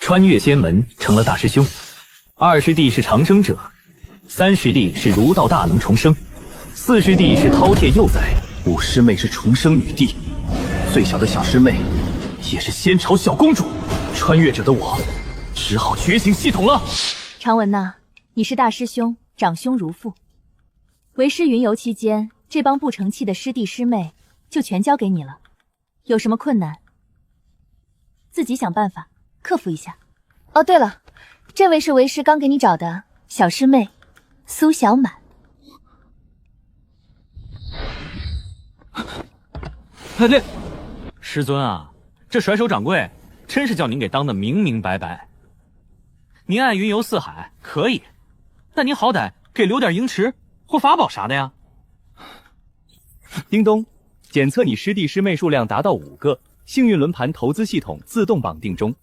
穿越仙门成了大师兄，2师弟是长生者，3师弟是儒道大能重生，4师弟是饕餮幼崽，5师妹是重生女帝，最小的小师妹也是仙朝小公主。穿越者的我，只好觉醒系统了。长文呐，你是大师兄，长兄如父。为师云游期间，这帮不成器的师弟师妹就全交给你了，有什么困难，自己想办法克服一下。哦，对了，这位是为师刚给你找的小师妹苏小满。师尊啊，这甩手掌柜真是叫您给当得明明白白。您爱云游四海可以，但您好歹给留点银池或法宝啥的呀。叮咚，检测你师弟师妹数量达到5个，幸运轮盘投资系统自动绑定中。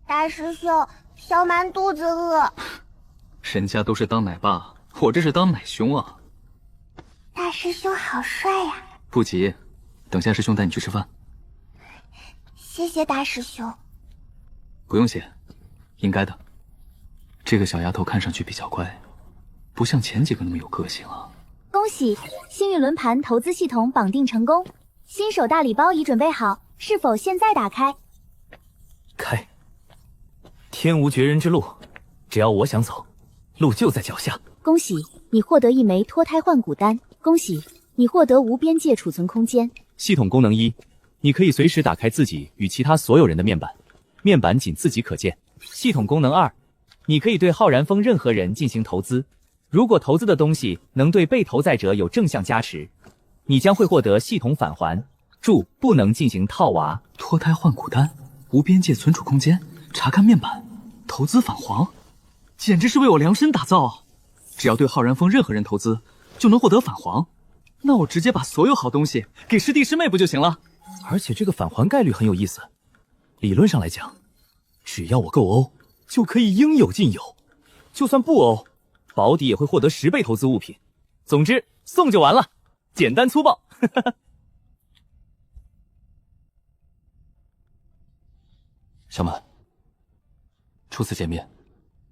大师兄，小满肚子饿。人家都是当奶爸，我这是当奶兄啊。大师兄好帅呀！不急，等下师兄带你去吃饭。谢谢大师兄。不用谢，应该的。这个小丫头看上去比较乖，不像前几个那么有个性啊。恭喜，幸运轮盘投资系统绑定成功，新手大礼包已准备好，是否现在打开？开。天无绝人之路，只要我想走，路就在脚下。恭喜你获得1枚脱胎换骨丹，恭喜你获得无边界储存空间。系统功能1，你可以随时打开自己与其他所有人的面板，面板仅自己可见。系统功能2，你可以对浩然峰任何人进行投资，如果投资的东西能对被投在者有正向加持，你将会获得系统返还。注：不能进行套娃。脱胎换骨丹，无边界存储空间，查看面板，投资返还，简直是为我量身打造啊！只要对浩然峰任何人投资，就能获得返还。那我直接把所有好东西给师弟师妹不就行了？而且这个返还概率很有意思，理论上来讲，只要我够欧，就可以应有尽有，就算不欧，保底也会获得10倍投资物品。总之，送就完了，简单粗暴。小满，初次见面，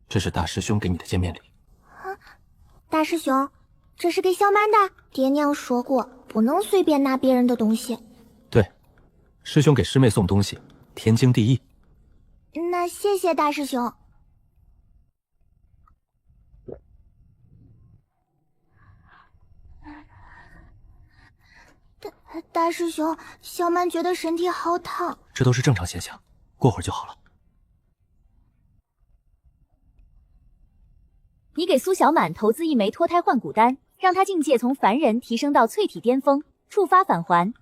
这是大师兄给你的见面礼。大师兄，这是给小满的。爹娘说过，不能随便拿别人的东西。对，师兄给师妹送东西，天经地义。那谢谢大师兄。大师兄，小满觉得身体好烫。这都是正常现象，过会儿就好了。你给苏小满投资1枚脱胎换骨丹，让他境界从凡人提升到淬体巅峰，触发返还。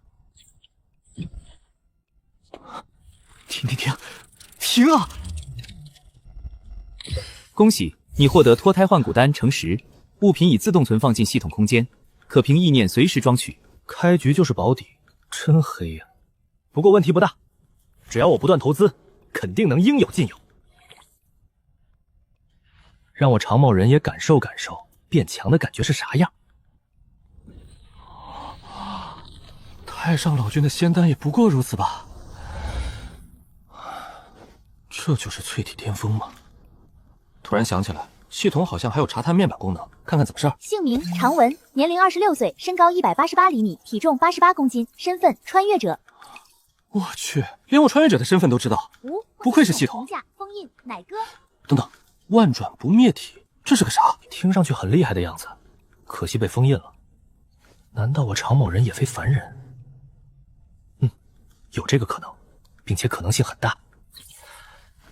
停啊！恭喜你获得脱胎换骨丹乘10，物品已自动存放进系统空间，可凭意念随时装取。开局就是保底，真黑呀！不过问题不大，只要我不断投资，肯定能应有尽有。让我长茂人也感受感受变强的感觉是啥样。太上老君的仙丹也不过如此吧？这就是淬体巅峰吗？突然想起来，系统好像还有查探面板功能，看看怎么事儿。姓名长文，年龄26岁，身高188厘米，体重88公斤，身份穿越者。我去，连我穿越者的身份都知道，不愧是系统。封印奶哥。等等，万转不灭体，这是个啥？听上去很厉害的样子，可惜被封印了。难道我长某人也非凡人？有这个可能，并且可能性很大。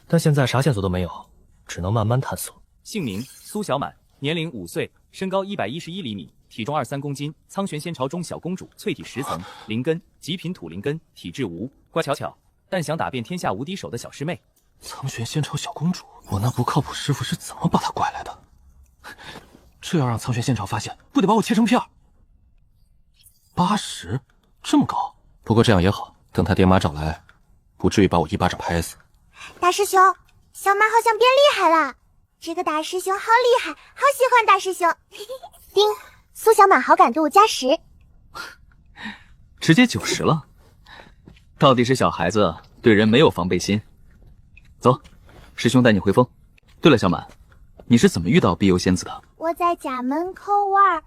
但现在啥线索都没有，只能慢慢探索。姓名苏小满，年龄5岁，身高111厘米，体重23公斤，苍玄仙朝中小公主，淬体10层，灵根，极品土灵根，体质无，乖巧巧，但想打遍天下无敌手的小师妹。苍玄仙朝小公主，我那不靠谱师傅是怎么把她拐来的？这要让苍玄仙朝发现，不得把我切成片儿？80，这么高？不过这样也好，等他爹妈找来，不至于把我一巴掌拍死。大师兄，小满好像变厉害了。这个大师兄好厉害，好喜欢大师兄。丁，苏小满好感度加10，直接90了。到底是小孩子对人没有防备心。走，师兄带你回峰。对了，小满，你是怎么遇到碧幽仙子的？我在家门口玩，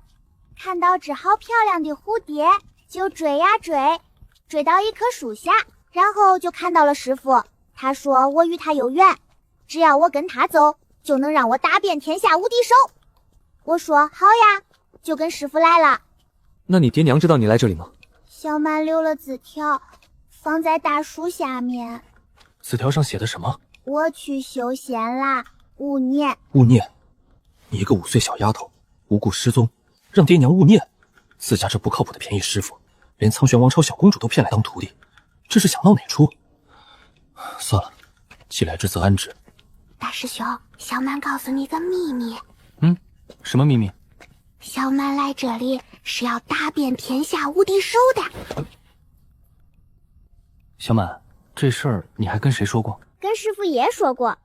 看到只好漂亮的蝴蝶，就追呀追，追到一棵树下，然后就看到了师傅。他说我与他有缘，只要我跟他走，就能让我打遍天下无敌手。我说好呀，就跟师傅来了。那你爹娘知道你来这里吗？小满留了字条，放在大树下面。字条上写的什么？我去修仙啦，勿念。勿念？你一个5岁小丫头，无故失踪，让爹娘勿念。自家这不靠谱的便宜师傅，连苍玄王朝小公主都骗来当徒弟，这是想闹哪出？算了，既来之则安之。大师兄，小满告诉你个秘密。什么秘密？小满来这里是要打遍天下无敌手的。小满，这事儿你还跟谁说过？跟师傅爷说过。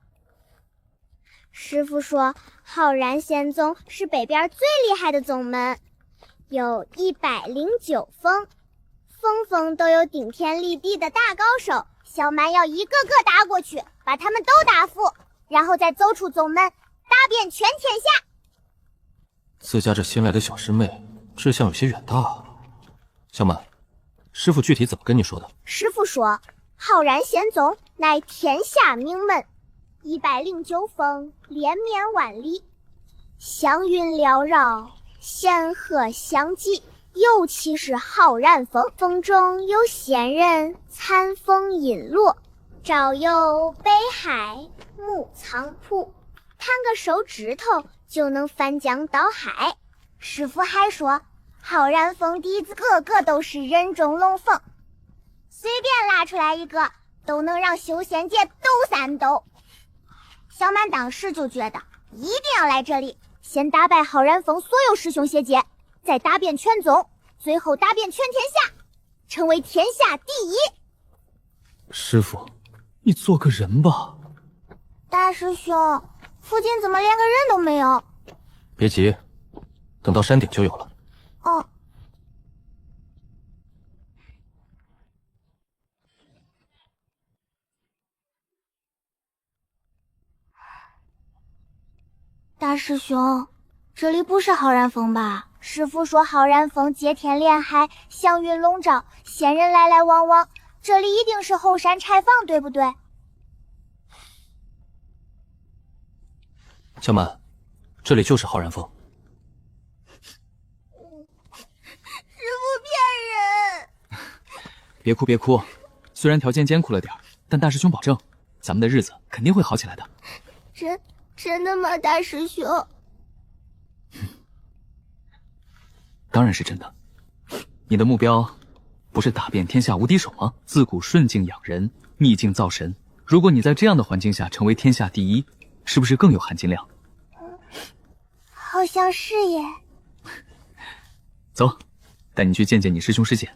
师傅说浩然仙宗是北边最厉害的宗门，有109峰，峰峰都有顶天立地的大高手，小满要一个个打过去，把他们都打服，然后再走出宗门，打遍全天下。自家这新来的小师妹志向有些远大。小满，师傅具体怎么跟你说的？师傅说浩然仙宗乃天下名门，109峰连绵万里，祥云缭绕，仙鹤相继。尤其是浩然峰，峰中有仙人残风隐落，朝游北海木仓铺，弹个手指头就能翻江倒海。师傅还说浩然峰弟子个个都是人中龙凤，随便拉出来一个都能让修仙界抖3抖。小满当时就觉得一定要来这里，先打败浩然峰所有师兄姐姐，再打遍全宗，最后打遍全天下，成为天下第一。师傅，你做个人吧。大师兄，附近怎么连个人都没有？别急，等到山顶就有了。哦。大师兄，这里不是浩然峰吧？师傅说浩然峰接天连海，祥云笼罩，仙人来来往往，这里一定是后山柴房，对不对？小满，这里就是浩然峰。师傅骗人！别哭别哭，虽然条件艰苦了点，但大师兄保证，咱们的日子肯定会好起来的。真的吗，大师兄？当然是真的。你的目标不是打遍天下无敌手吗？自古顺境养人，逆境造神。如果你在这样的环境下成为天下第一，是不是更有含金量？好像是耶。走，带你去见见你师兄师姐。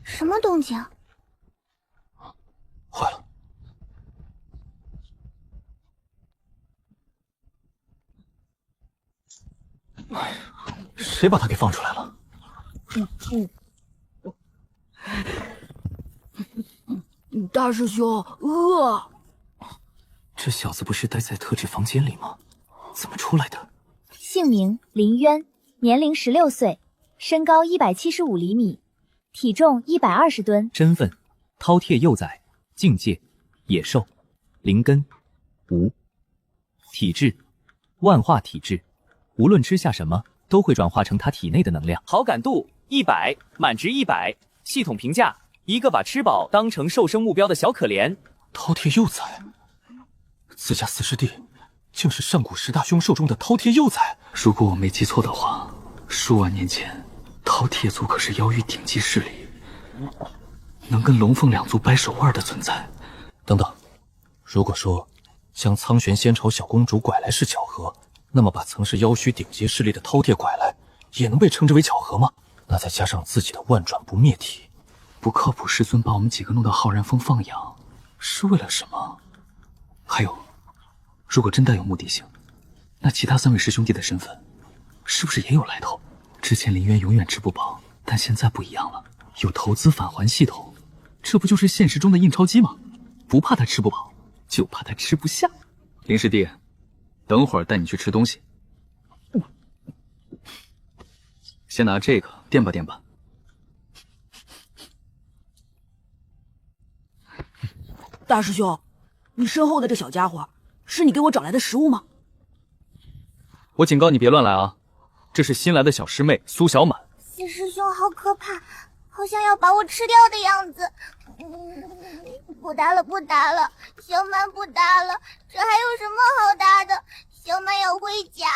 什么动静？坏了！哎呀，谁把他给放出来了？大师兄，这小子不是待在特制房间里吗？怎么出来的？姓名林渊，年龄16岁，身高175厘米，体重120吨。身份：饕餮幼崽，境界：野兽，灵根：无。体质：万化体质，无论吃下什么都会转化成他体内的能量。好感度100，满值100。系统评价：一个把吃饱当成瘦身目标的小可怜。饕餮幼崽，自家四师弟竟是上古10大凶兽中的饕餮幼崽。如果我没记错的话，数万年前，饕餮族可是妖域顶级势力，能跟龙凤两族掰手腕的存在。等等，如果说将苍玄仙朝小公主拐来是巧合，那么把曾是妖虚顶级势力的饕餮拐来，也能被称之为巧合吗？那再加上自己的万转不灭体，不靠谱师尊把我们几个弄到浩然峰放养，是为了什么？还有，如果真带有目的性，那其他3位师兄弟的身份，是不是也有来头？之前林渊永远吃不饱，但现在不一样了。有投资返还系统，这不就是现实中的印钞机吗？不怕他吃不饱，就怕他吃不下。林师弟，等会儿带你去吃东西。先拿这个垫吧垫吧。大师兄，你身后的这小家伙是你给我找来的食物吗？我警告你别乱来啊！这是新来的小师妹苏小满。谢师兄好可怕，好像要把我吃掉的样子。不打了，不打了，小满不打了，这还有什么好打的？小满要回家。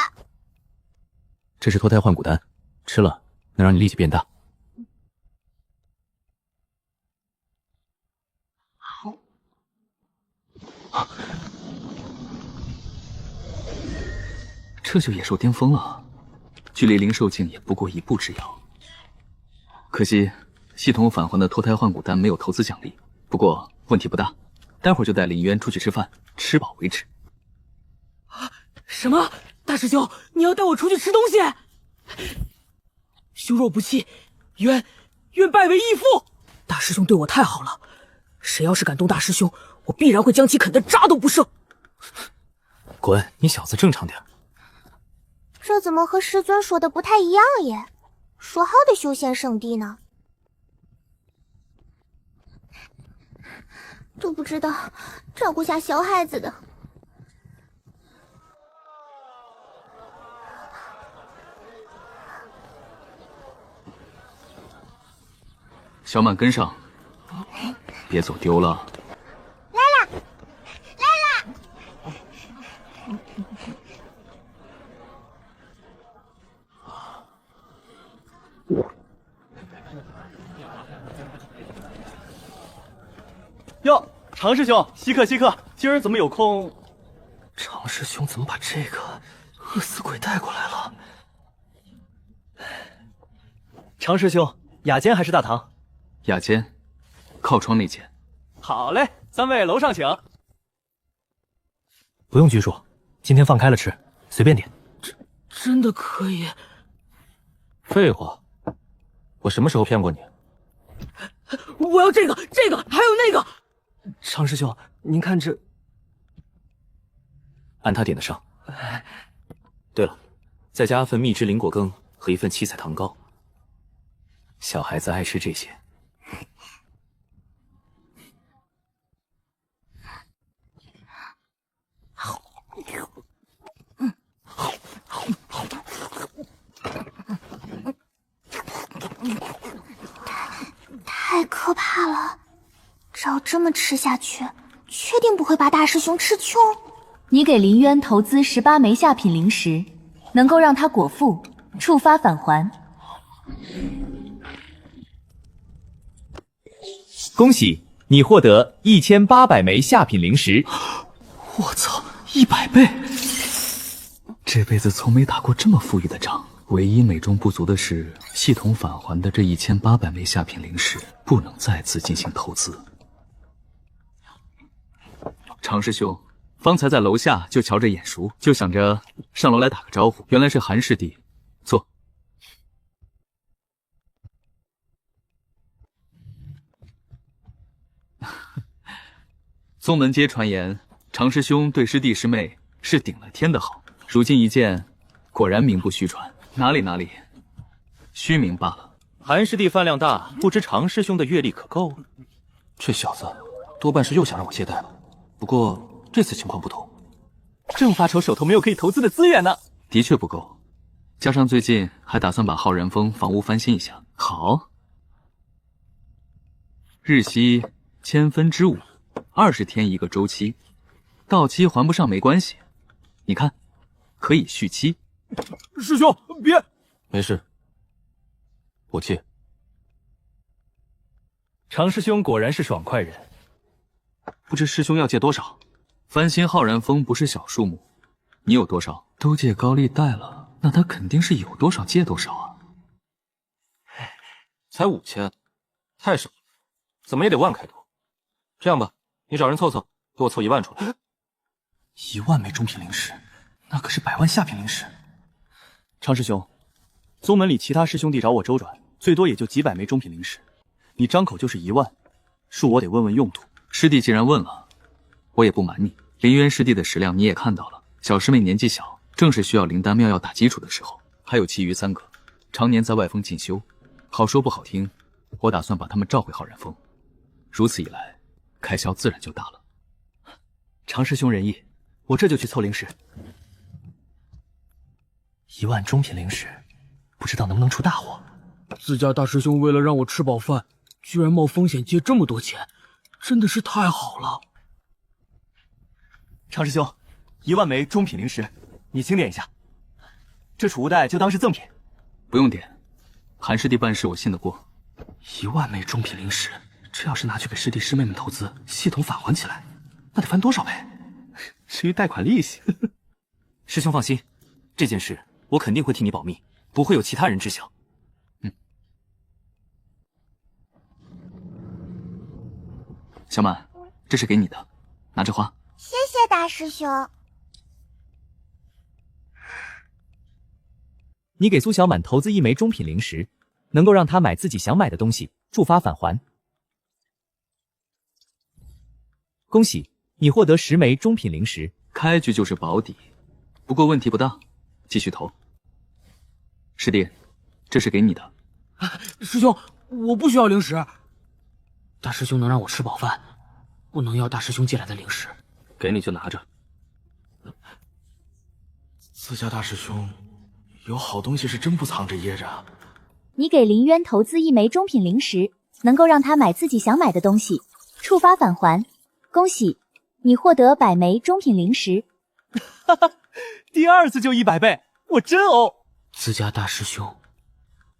这是脱胎换骨丹，吃了能让你力气变大。这就野兽巅峰了，距离灵兽境也不过一步之遥。可惜系统返还的脱胎换骨丹没有投资奖励，不过问题不大，待会儿就带林渊出去吃饭，吃饱为止。什么？大师兄，你要带我出去吃东西？羞肉不弃，愿拜为义父。大师兄对我太好了，谁要是敢动大师兄，我必然会将其啃得渣都不剩。滚！你小子正常点。这怎么和师尊说的不太一样耶？说好的修仙圣地呢？都不知道照顾下小孩子的。小满跟上，别走丢了。哟，常师兄，稀客稀客，今儿怎么有空？常师兄怎么把这个饿死鬼带过来了？常师兄，雅间还是大堂？雅间，靠窗那间。好嘞，三位楼上请。不用拘束，今天放开了吃，随便点。真的可以？废话，我什么时候骗过你？我要这个，还有那个。常师兄，您看这，按他点的上。对了，再加份蜜汁灵果羹和一份七彩糖糕。小孩子爱吃这些。太可怕了！照这么吃下去，确定不会把大师兄吃穷。你给林渊投资18枚下品灵石，能够让他果腹，触发返还。恭喜你获得1800枚下品灵石。我操，100倍！这辈子从没打过这么富裕的仗。唯一美中不足的是，系统返还的这1800枚下品灵石不能再次进行投资。常师兄，方才在楼下就瞧着眼熟，就想着上楼来打个招呼，原来是韩师弟。坐。宗门皆传言，常师兄对师弟师妹是顶了天的好，如今一见，果然名不虚传。哪里，虚名罢了。韩师弟饭量大，不知常师兄的阅历可够？这小子多半是又想让我接待了。不过这次情况不同，正发愁手头没有可以投资的资源呢。的确不够，加上最近还打算把浩然峰房屋翻新一下。好，日息5/1000，20天一个周期，到期还不上没关系。你看，可以续期。师兄别，没事，我借。常师兄果然是爽快人。不知师兄要借多少？翻新浩然峰不是小数目，你有多少？都借高利贷了，那他肯定是有多少借多少啊。才5000，太少了，怎么也得万开头。这样吧，你找人凑凑，给我凑1万出来。1万枚中品灵石，那可是100万下品灵石。常师兄，宗门里其他师兄弟找我周转，最多也就几百枚中品灵石，你张口就是1万，恕我得问问用途。师弟既然问了，我也不瞒你，林渊师弟的食量你也看到了。小师妹年纪小，正是需要灵丹妙药打基础的时候，还有其余3个，常年在外峰进修，好说不好听，我打算把他们召回浩然峰。如此一来，开销自然就大了。常师兄仁义，我这就去凑灵石。1万中品灵石，不知道能不能出大祸。自家大师兄为了让我吃饱饭，居然冒风险借这么多钱，真的是太好了。常师兄，1万枚中品灵石，你清点一下。这储物袋就当是赠品。不用点，韩师弟办事我信得过。1万枚中品灵石，这要是拿去给师弟师妹们投资，系统返还起来，那得翻多少倍？至于贷款利息，师兄放心，这件事我肯定会替你保密，不会有其他人知晓。小满，这是给你的，拿着花。谢谢大师兄。你给苏小满投资1枚中品灵石，能够让他买自己想买的东西，触发返还。恭喜你获得10枚中品灵石，开局就是保底，不过问题不大，继续投。师弟，这是给你的。师兄，我不需要灵石。大师兄能让我吃饱饭，不能要大师兄借来的灵石。给你就拿着。自家大师兄有好东西是真不藏着掖着。你给林渊投资1枚中品灵石，能够让他买自己想买的东西，触发返还。恭喜你获得100枚中品灵石。哈哈，第2次就100倍，我真欧！自家大师兄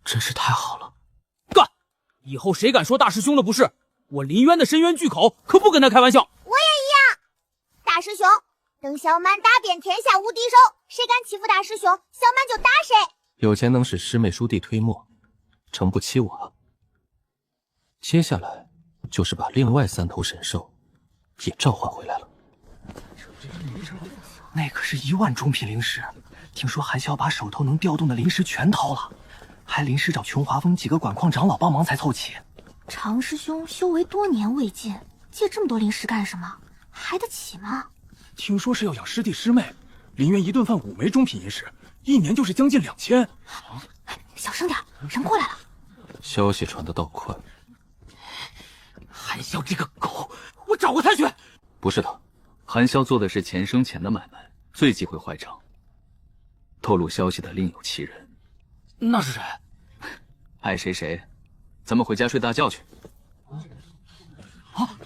真是太好了。干！以后谁敢说大师兄的不是，我林渊的深渊巨口可不跟他开玩笑。我也一样。大师兄，等小满打遍天下无敌手，谁敢欺负大师兄，小满就打谁。有钱能使师妹叔弟推磨，诚不欺我了。接下来就是把另外3头神兽也召唤回来了。那可是1万中品灵石，听说韩潇把手头能调动的灵石全掏了，还临时找琼华峰几个管矿长老帮忙才凑齐。常师兄修为多年未见，借这么多灵石干什么？还得起吗？听说是要养师弟师妹，林渊一顿饭5枚中品银石，1年就是将近2000。小声点，人过来了。消息传得倒快。韩潇这个狗，我找过他去。不是的，韩潇做的是钱生钱的买卖，最忌讳坏账。透露消息的另有其人。那是谁？爱谁谁，咱们回家睡大觉去。啊！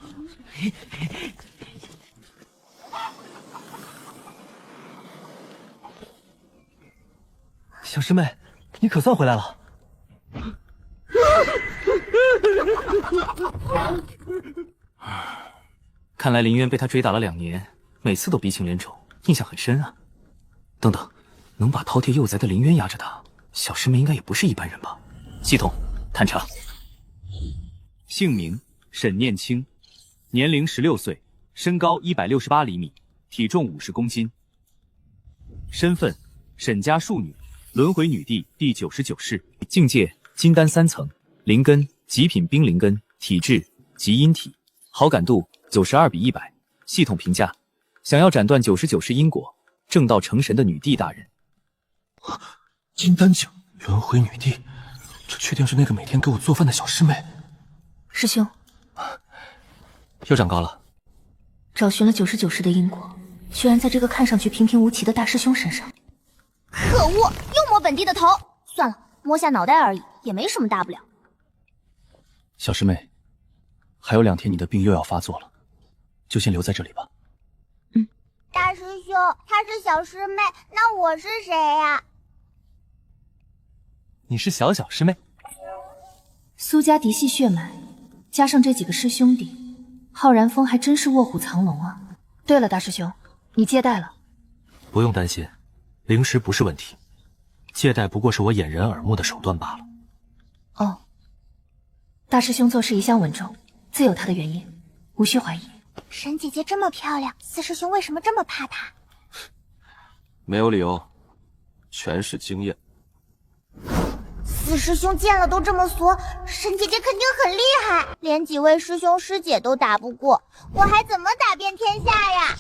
小师妹，你可算回来了。看来林渊被他追打了2年，每次都鼻青脸肿，印象很深啊。等等，能把饕餮幼崽的林渊压着打，小师妹应该也不是一般人吧？系统探查。姓名沈念清，年龄16岁，身高168厘米，体重50公斤。身份沈家庶女，轮回女帝第99世，境界金丹3层，灵根极品冰灵根，体质极阴体，好感度92:100。系统评价：想要斩断99世因果，正道成神的女帝大人。金丹境，轮回女帝，这确定是那个每天给我做饭的小师妹？师兄，又长高了。找寻了99世的因果，居然在这个看上去平平无奇的大师兄身上。可恶，又摸本帝的头。算了，摸下脑袋而已，也没什么大不了。小师妹，还有2天你的病又要发作了，就先留在这里吧。大师兄，她是小师妹，那我是谁呀？你是小师妹。苏家嫡系血脉，加上这几个师兄弟，浩然峰还真是卧虎藏龙啊。对了，大师兄，你借贷了？不用担心，灵石不是问题，借贷不过是我掩人耳目的手段罢了。哦，大师兄做事一向稳重，自有他的原因，无需怀疑。沈姐姐这么漂亮，四师兄为什么这么怕她？没有理由，全是经验。四四师兄见了都这么怂，沈姐姐肯定很厉害，连几位师兄师姐都打不过，我还怎么打遍天下呀？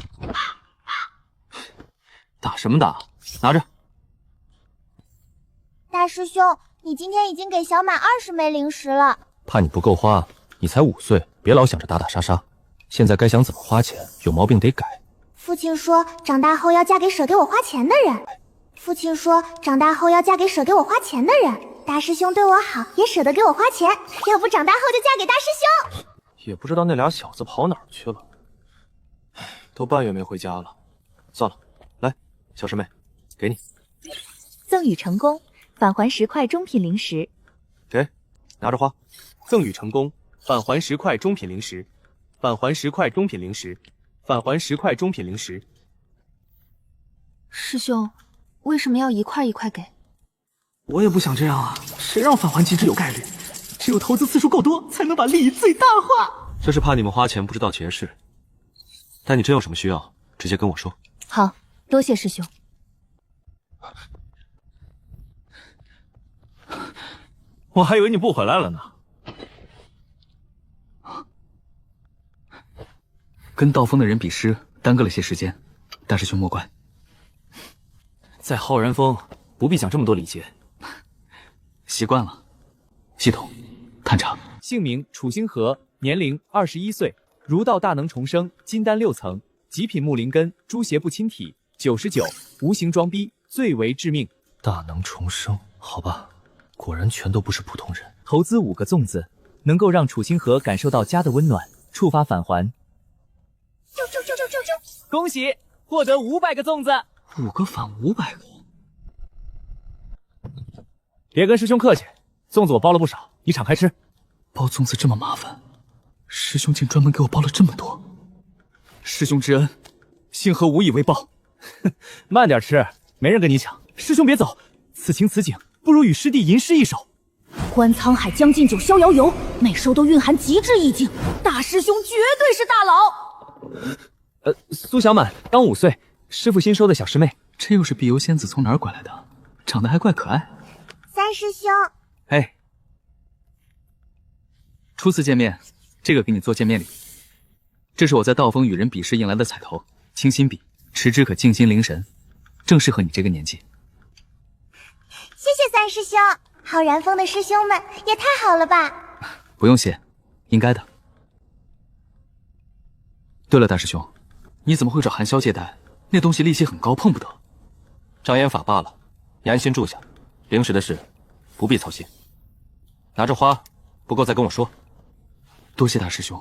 打什么打？拿着。大师兄，你今天已经给小满20枚灵石了。怕你不够花，你才5岁，别老想着打打杀杀。现在该想怎么花钱，有毛病得改。父亲说长大后要嫁给舍给我花钱的人。父亲说长大后要嫁给舍给我花钱的人。大师兄对我好，也舍得给我花钱，要不长大后就嫁给大师兄。也不知道那俩小子跑哪儿去了。都半月没回家了，算了，来，小师妹，给你。赠与成功，返还10块中品灵石。给，拿着花。赠与成功，返还10块中品灵石，返还10块中品灵石，返还10块中品灵石。师兄，为什么要一块一块给？我也不想这样啊，谁让返还机制有概率？只有投资次数够多，才能把利益最大化。这是怕你们花钱不知道节制。但你真有什么需要，直接跟我说。好，多谢师兄。我还以为你不回来了呢。跟道风的人比师，耽搁了些时间，大师兄莫怪。在浩然峰不必讲这么多礼节，习惯了。系统，探查。姓名楚星河，年龄21岁，儒道大能重生，金丹6层，极品木灵根，诸邪不侵体99，无形装逼，最为致命。大能重生，好吧，果然全都不是普通人。投资5个粽子，能够让楚星河感受到家的温暖，触发返还。恭喜获得500个粽子，5个返500个。别跟师兄客气，粽子我包了不少，你敞开吃。包粽子这么麻烦，师兄竟专门给我包了这么多。师兄之恩，星河无以为报。慢点吃，没人跟你抢。师兄别走，此情此景，不如与师弟吟诗一首。观沧海将进酒，逍遥游，每首都蕴含极致意境。大师兄绝对是大佬。苏小满刚5岁，师傅新收的小师妹。这又是碧游仙子从哪儿拐来的？长得还怪可爱。三师兄，哎，初次见面，这个给你做见面礼。这是我在道风与人比试赢来的彩头，清新笔，持之可静心凝神，正适合你这个年纪。谢谢三师兄，浩然峰的师兄们也太好了吧！不用谢，应该的。对了，大师兄，你怎么会找寒宵借贷？那东西利息很高，碰不得。障眼法罢了，你安心住下，灵石的事不必操心。拿着花，不够再跟我说。多谢大师兄，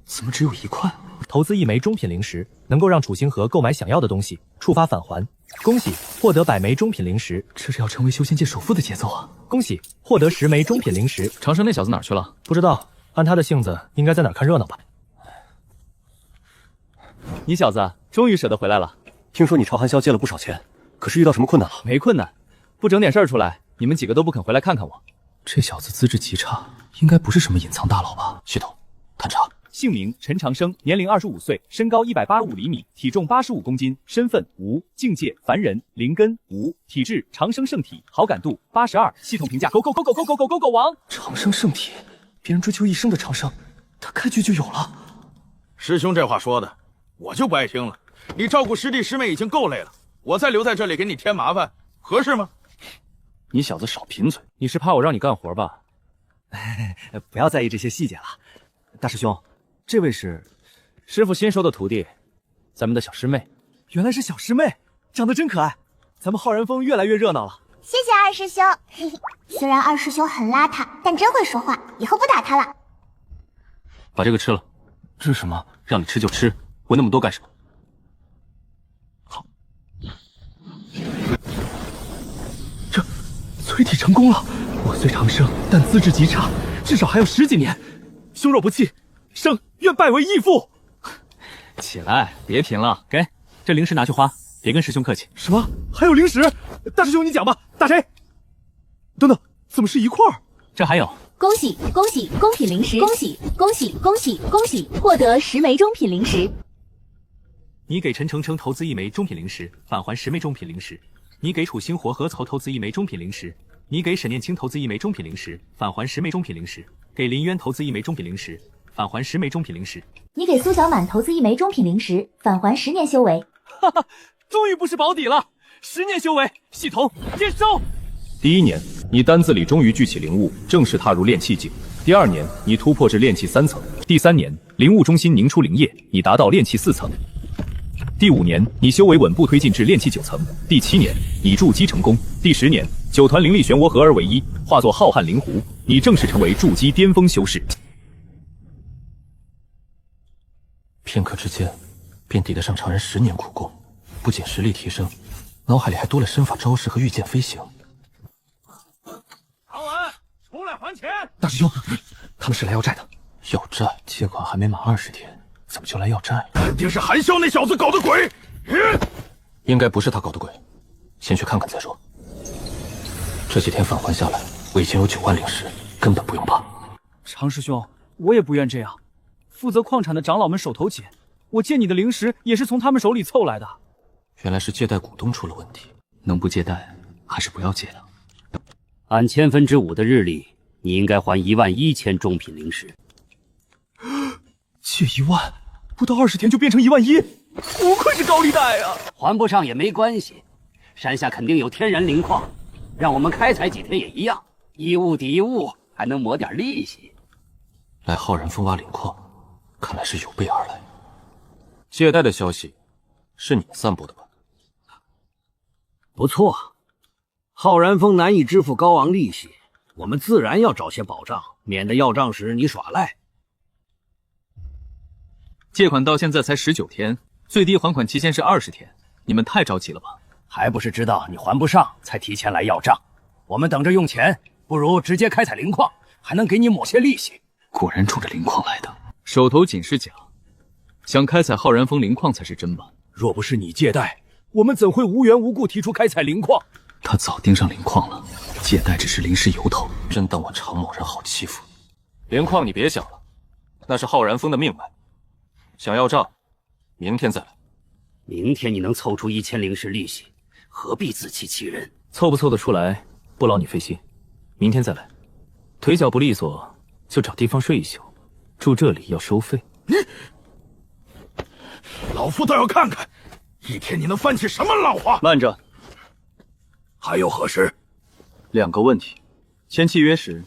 怎么只有1块？投资1枚中品灵石，能够让楚星河购买想要的东西，触发返还。恭喜获得100枚中品灵石，这是要成为修仙界首富的节奏啊！恭喜获得10枚中品灵石。长生那小子哪儿去了？不知道，按他的性子，应该在哪儿看热闹吧。你小子终于舍得回来了。听说你朝寒宵借了不少钱，可是遇到什么困难了？没困难，不整点事儿出来，你们几个都不肯回来看看我。这小子资质极差，应该不是什么隐藏大佬吧？系统，探查。姓名陈长生，年龄25岁，身高185厘米，体重85公斤，身份无，境界凡人，灵根无，体质长生圣体，好感度82，系统评价狗王。长生圣体，别人追求一生的长生，他开局就有了。师兄这话说的，我就不爱听了。你照顾师弟师妹已经够累了，我再留在这里给你添麻烦，合适吗？你小子少贫嘴，你是怕我让你干活吧？不要在意这些细节了。大师兄，这位是师傅新收的徒弟，咱们的小师妹。原来是小师妹，长得真可爱。咱们浩然峰越来越热闹了。谢谢二师兄。嘿嘿，虽然二师兄很邋遢，但真会说话，以后不打他了。把这个吃了。这是什么？让你吃就吃，问那么多干什么？好。这催体成功了。我虽长生，但资质极差，至少还有10几年。兄若不弃，生愿拜为义父。起来，别贫了，给这灵石拿去花，别跟师兄客气。什么？还有灵石？大师兄你讲吧，打谁？等等，怎么是1块？这还有。恭喜恭喜，公品灵石！恭喜恭喜恭喜恭喜，获得10枚中品灵石。你给陈程程投资1枚中品灵石，返还10枚中品灵石。你给楚星火和投资1枚中品灵石，你给沈念青投资1枚中品灵石，返还10枚中品灵石；给林渊投资1枚中品灵石，返还10枚中品灵石。你给苏小满投资1枚中品灵石，返还10年修为。哈哈，终于不是保底了，10年修为，系统接收。第1年，你丹字里终于聚起灵物，正式踏入炼气境。第2年，你突破至炼气3层。第3年，灵物中心凝出灵液，你达到炼气4层。第5年，你修为稳步推进至炼气9层。第7年，你筑基成功。第10年，9团灵力漩涡合而为一，化作浩瀚灵湖，你正式成为筑基巅峰修士。片刻之间，便抵得上常人10年苦功，不仅实力提升，脑海里还多了身法招式和御剑飞行。唐文，出来还钱！大师兄，他们是来要债的。要债？借款还没满20天，怎么就来要债了？肯定是韩潇那小子搞的鬼。应该不是他搞的鬼，先去看看再说。这几天返还下来，我已经有9万灵石，根本不用怕。常师兄，我也不愿这样。负责矿产的长老们手头紧，我借你的灵石也是从他们手里凑来的。原来是借贷股东出了问题，能不借贷还是不要借的。按5/1000的日历，你应该还11000中品灵石。借1万，不到20天就变成11000，不愧是高利贷啊！还不上也没关系，山下肯定有天然灵矿，让我们开采几天也一样，一物抵一物，还能抹点利息。来浩然峰挖灵矿，看来是有备而来。借贷的消息是你散布的吧？不错，浩然峰难以支付高昂利息，我们自然要找些保障，免得要账时你耍赖。借款到现在才19天，最低还款期限是20天，你们太着急了吧？还不是知道你还不上，才提前来要账。我们等着用钱，不如直接开采灵矿，还能给你抹些利息。果然冲着灵矿来的，手头紧是假，想开采浩然峰灵矿才是真吧？若不是你借贷，我们怎会无缘无故提出开采灵矿？他早盯上灵矿了，借贷只是临时由头，真当我常某人好欺负？灵矿你别想了，那是浩然峰的命脉。想要账，明天再来。明天你能凑出1000灵石利息，何必自欺欺人？凑不凑得出来，不劳你费心，明天再来。腿脚不利索，就找地方睡一宿，住这里要收费。老夫倒要看看，一天你能翻起什么浪花！慢着，还有何事？2个问题。签契约时，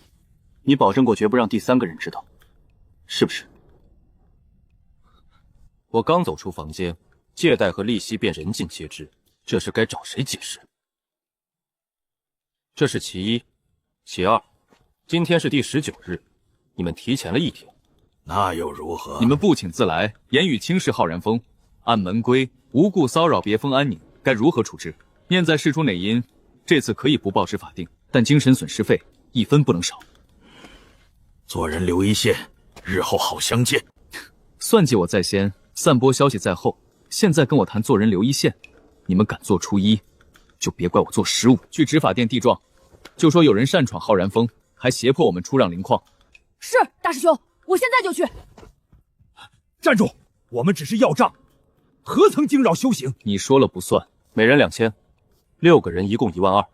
你保证过绝不让第3个人知道，是不是？我刚走出房间，借贷和利息便人尽皆知，这事该找谁解释？这是其一。其二，今天是第19日，你们提前了1天。那又如何？你们不请自来，言语轻视浩然峰，按门规无故骚扰别峰安宁，该如何处置？念在事出馁因，这次可以不报知法定，但精神损失费1分不能少。做人留一线，日后好相见。算计我在先，散播消息在后，现在跟我谈做人留一线，你们敢做初一，就别怪我做15。去执法殿递状，就说有人擅闯浩然峰，还胁迫我们出让灵矿。是，大师兄，我现在就去。站住！我们只是要账，何曾惊扰修行？你说了不算，每人2000，6个人一共12000。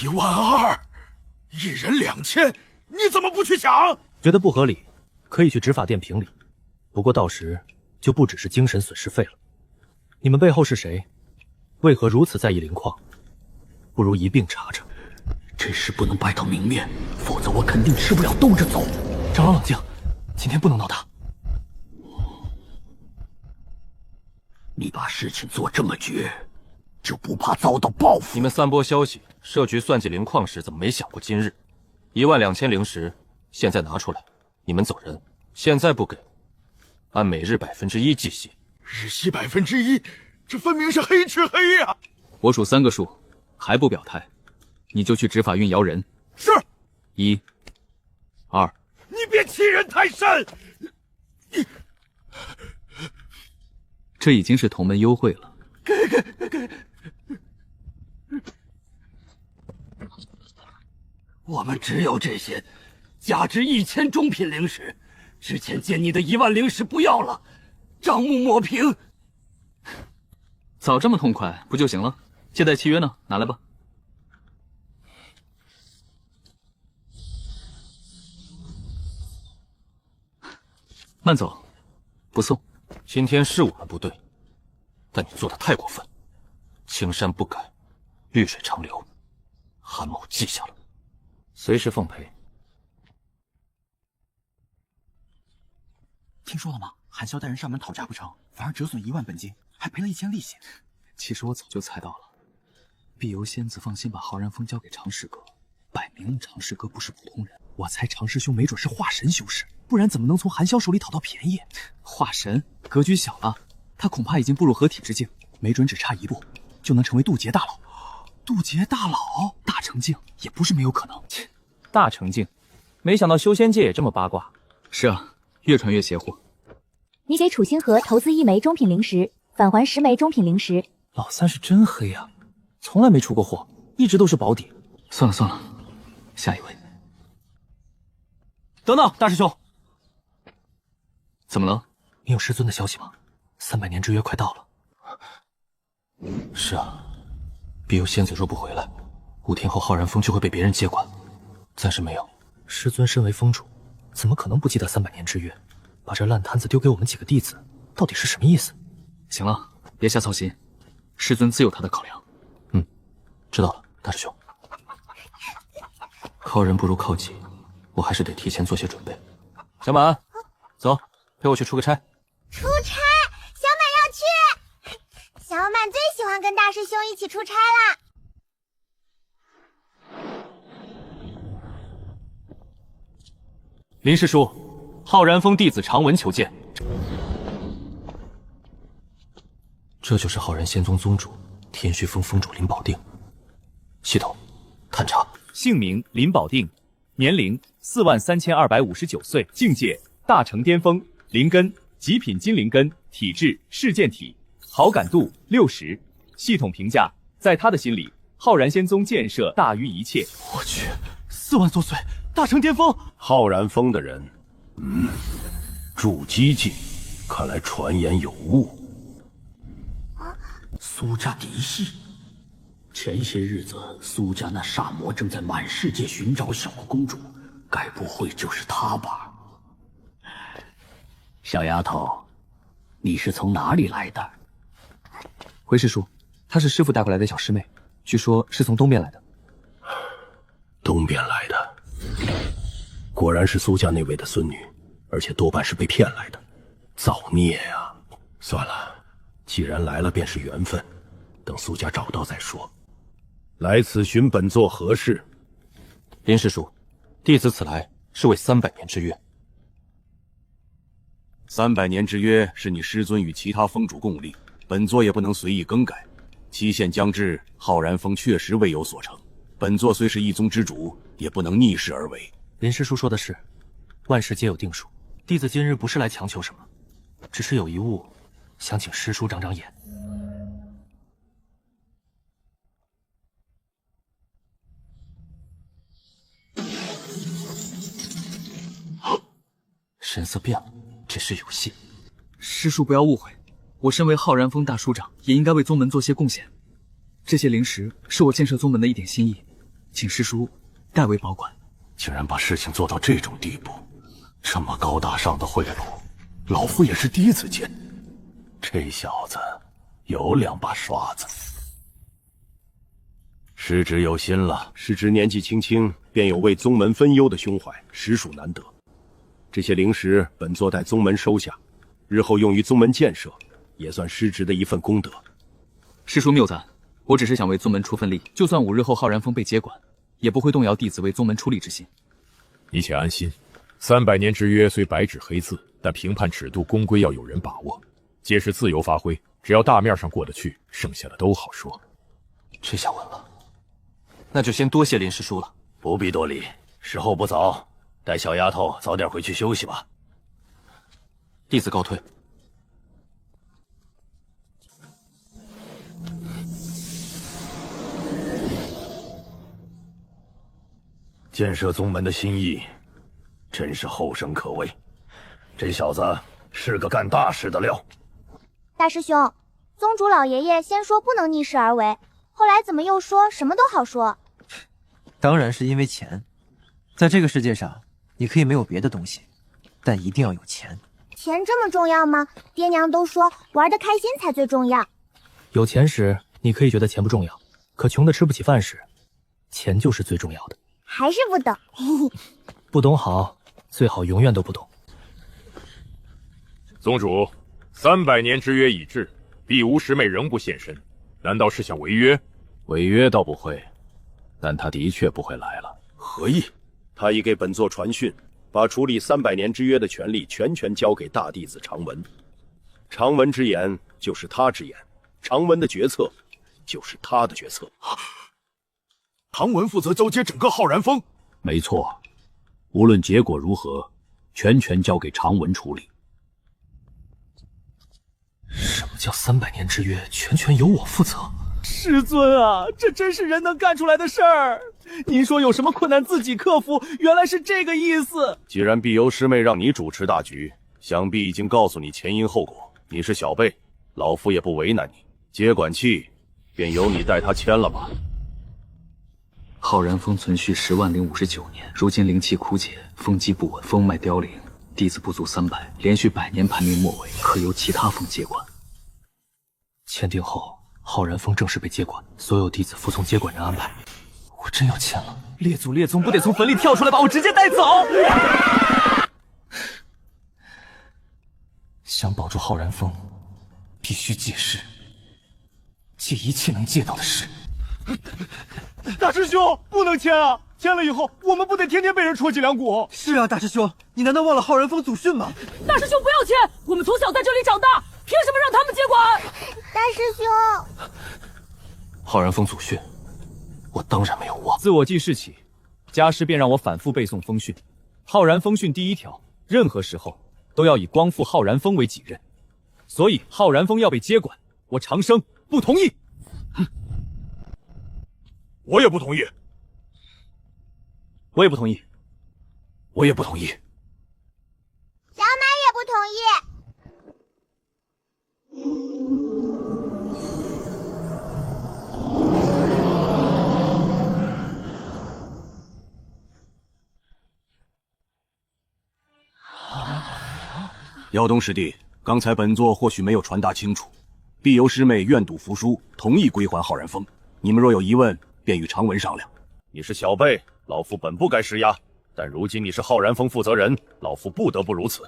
12000，一人2000，你怎么不去抢？觉得不合理，可以去执法殿评理。不过到时就不只是精神损失费了。你们背后是谁？为何如此在意灵矿？不如一并查查。这事不能败到明面，否则我肯定吃不了兜着走。长老冷静，今天不能闹大。你把事情做这么绝，就不怕遭到报复？你们散播消息，设局算计灵矿时，怎么没想过今日？12000灵石，现在拿出来，你们走人。现在不给，按每日1%计息。日息1%，这分明是黑吃黑呀！我数3个数，还不表态，你就去执法院摇人。是。1、2。你别欺人太甚！这已经是同门幽会了。我们只有这些，价值1000中品灵石。之前借你的1万灵石不要了，账目抹平。早这么痛快不就行了？借贷契约呢？拿来吧。慢走，不送。今天是我们不对，但你做的太过分。青山不改，绿水长流。韩某记下了，随时奉陪。听说了吗？韩萧带人上门讨债不成，反而折损1万本金，还赔了1000利息。其实我早就猜到了，碧游仙子放心把浩然峰交给常师哥，摆明了常师哥不是普通人。我猜常师兄没准是化神修士，不然怎么能从韩萧手里讨到便宜？化神格局小了，他恐怕已经步入合体之境，没准只差1步就能成为渡劫大佬。渡劫大佬，大成境也不是没有可能。大成境，没想到修仙界也这么八卦。是啊，越传越邪乎。你给楚清河投资1枚中品灵石，返还10枚中品灵石。老三是真黑啊，从来没出过货，一直都是保底。算了，下一位。等等，大师兄，怎么了？你有师尊的消息吗？300年之约快到了。是啊，碧游仙子若不回来，5天后浩然峰就会被别人接管。暂时没有。师尊身为峰主，怎么可能不记得300年之约？把这烂摊子丢给我们几个弟子，到底是什么意思？行了，别瞎操心，师尊自有他的考量。知道了，大师兄。靠人不如靠己，我还是得提前做些准备。小满，走，陪我去出个差。出差，小满要去。小满最喜欢跟大师兄一起出差啦。林师叔，浩然峰弟子常文求见。这就是浩然仙宗宗主天虚峰峰主林保定。系统探查，姓名林保定，年龄43259岁，境界大成巅峰，灵根极品金灵根，体质世剑体，好感度60。系统评价，在他的心里，浩然仙宗建设大于一切。我去，4万多岁，大成巅峰。浩然峰的人，筑基境，看来传言有误。苏家嫡系。前些日子，苏家那煞魔正在满世界寻找小公主，该不会就是他吧？小丫头，你是从哪里来的？回师叔，她是师父带过来的小师妹，据说是从东边来的。东边来的，果然是苏家那位的孙女，而且多半是被骗来的，造孽啊！算了，既然来了，便是缘分，等苏家找到再说。来此寻本座何事？林师叔，弟子此来是为300年之约。300年之约是你师尊与其他峰主共立，本座也不能随意更改。期限将至，浩然峰确实未有所成，本座虽是一宗之主，也不能逆势而为。林师叔说的是，万事皆有定数。弟子今日不是来强求什么，只是有一物，想请师叔长长眼。神色变了，只是有戏。师叔不要误会，我身为浩然峰大叔长，也应该为宗门做些贡献。这些灵石是我建设宗门的一点心意，请师叔代为保管。竟然把事情做到这种地步，这么高大上的贿赂，老夫也是第一次见。这小子有2把刷子。师侄有心了，师侄年纪轻轻便有为宗门分忧的胸怀，实属难得。这些灵石本座待宗门收下，日后用于宗门建设，也算师侄的一份功德。师叔谬赞，我只是想为宗门出份力，就算5日后浩然峰被接管，也不会动摇弟子为宗门出力之心。你且安心，300年之约虽白纸黑字，但评判尺度终归要有人把握。皆是自由发挥，只要大面上过得去，剩下的都好说。这下稳了，那就先多谢林师叔了。不必多礼，时候不早，带小丫头早点回去休息吧。弟子告退。建设宗门的心意，真是后生可畏。这小子是个干大事的料。大师兄，宗主老爷爷先说不能逆势而为，后来怎么又说什么都好说？当然是因为钱。在这个世界上，你可以没有别的东西，但一定要有钱。钱这么重要吗？爹娘都说玩得开心才最重要。有钱时你可以觉得钱不重要，可穷得吃不起饭时，钱就是最重要的。还是不懂。不懂好，最好永远都不懂。宗主，300年之约已至，碧无师妹仍不现身，难道是想违约？违约倒不会，但他的确不会来了。何意？他已给本座传讯，把处理300年之约的权力全交给大弟子长文。长文之言就是他之言，长文的决策就是他的决策。长文负责交接整个浩然峰。没错，无论结果如何，全交给长文处理。什么叫300年之约全由我负责？师尊啊，这真是人能干出来的事儿！您说有什么困难自己克服，原来是这个意思。既然碧游师妹让你主持大局，想必已经告诉你前因后果。你是小辈，老夫也不为难你。接管器便由你带他签了吧。浩然峰存续10万零59年，如今灵气枯竭，风机不稳，风脉凋零，弟子不足300，连续100年排名末尾，可由其他峰接管。签订后，浩然峰正式被接管，所有弟子服从接管人安排。我真要签了，列祖列宗不得从坟里跳出来把我直接带走？想保住浩然峰，必须借势，借一切能借到的势。大师兄，不能签啊！签了以后，我们不得天天被人戳脊梁骨？是啊，大师兄，你难道忘了浩然峰祖训吗？大师兄不要签，我们从小在这里长大，凭什么让他们接管？大师兄，浩然峰祖训，我当然没有忘。自我记事起，家师便让我反复背诵封训。浩然封训第1条，任何时候都要以光复浩然峰为己任，所以浩然峰要被接管，我长生不同意。我也不同意。我也不同意。我也不同意。小马也不同意。耀东师弟，刚才本座或许没有传达清楚，碧游师妹愿赌服输，同意归还浩然峰。你们若有疑问，便与长文商量。你是小辈，老夫本不该施压，但如今你是浩然峰负责人，老夫不得不如此。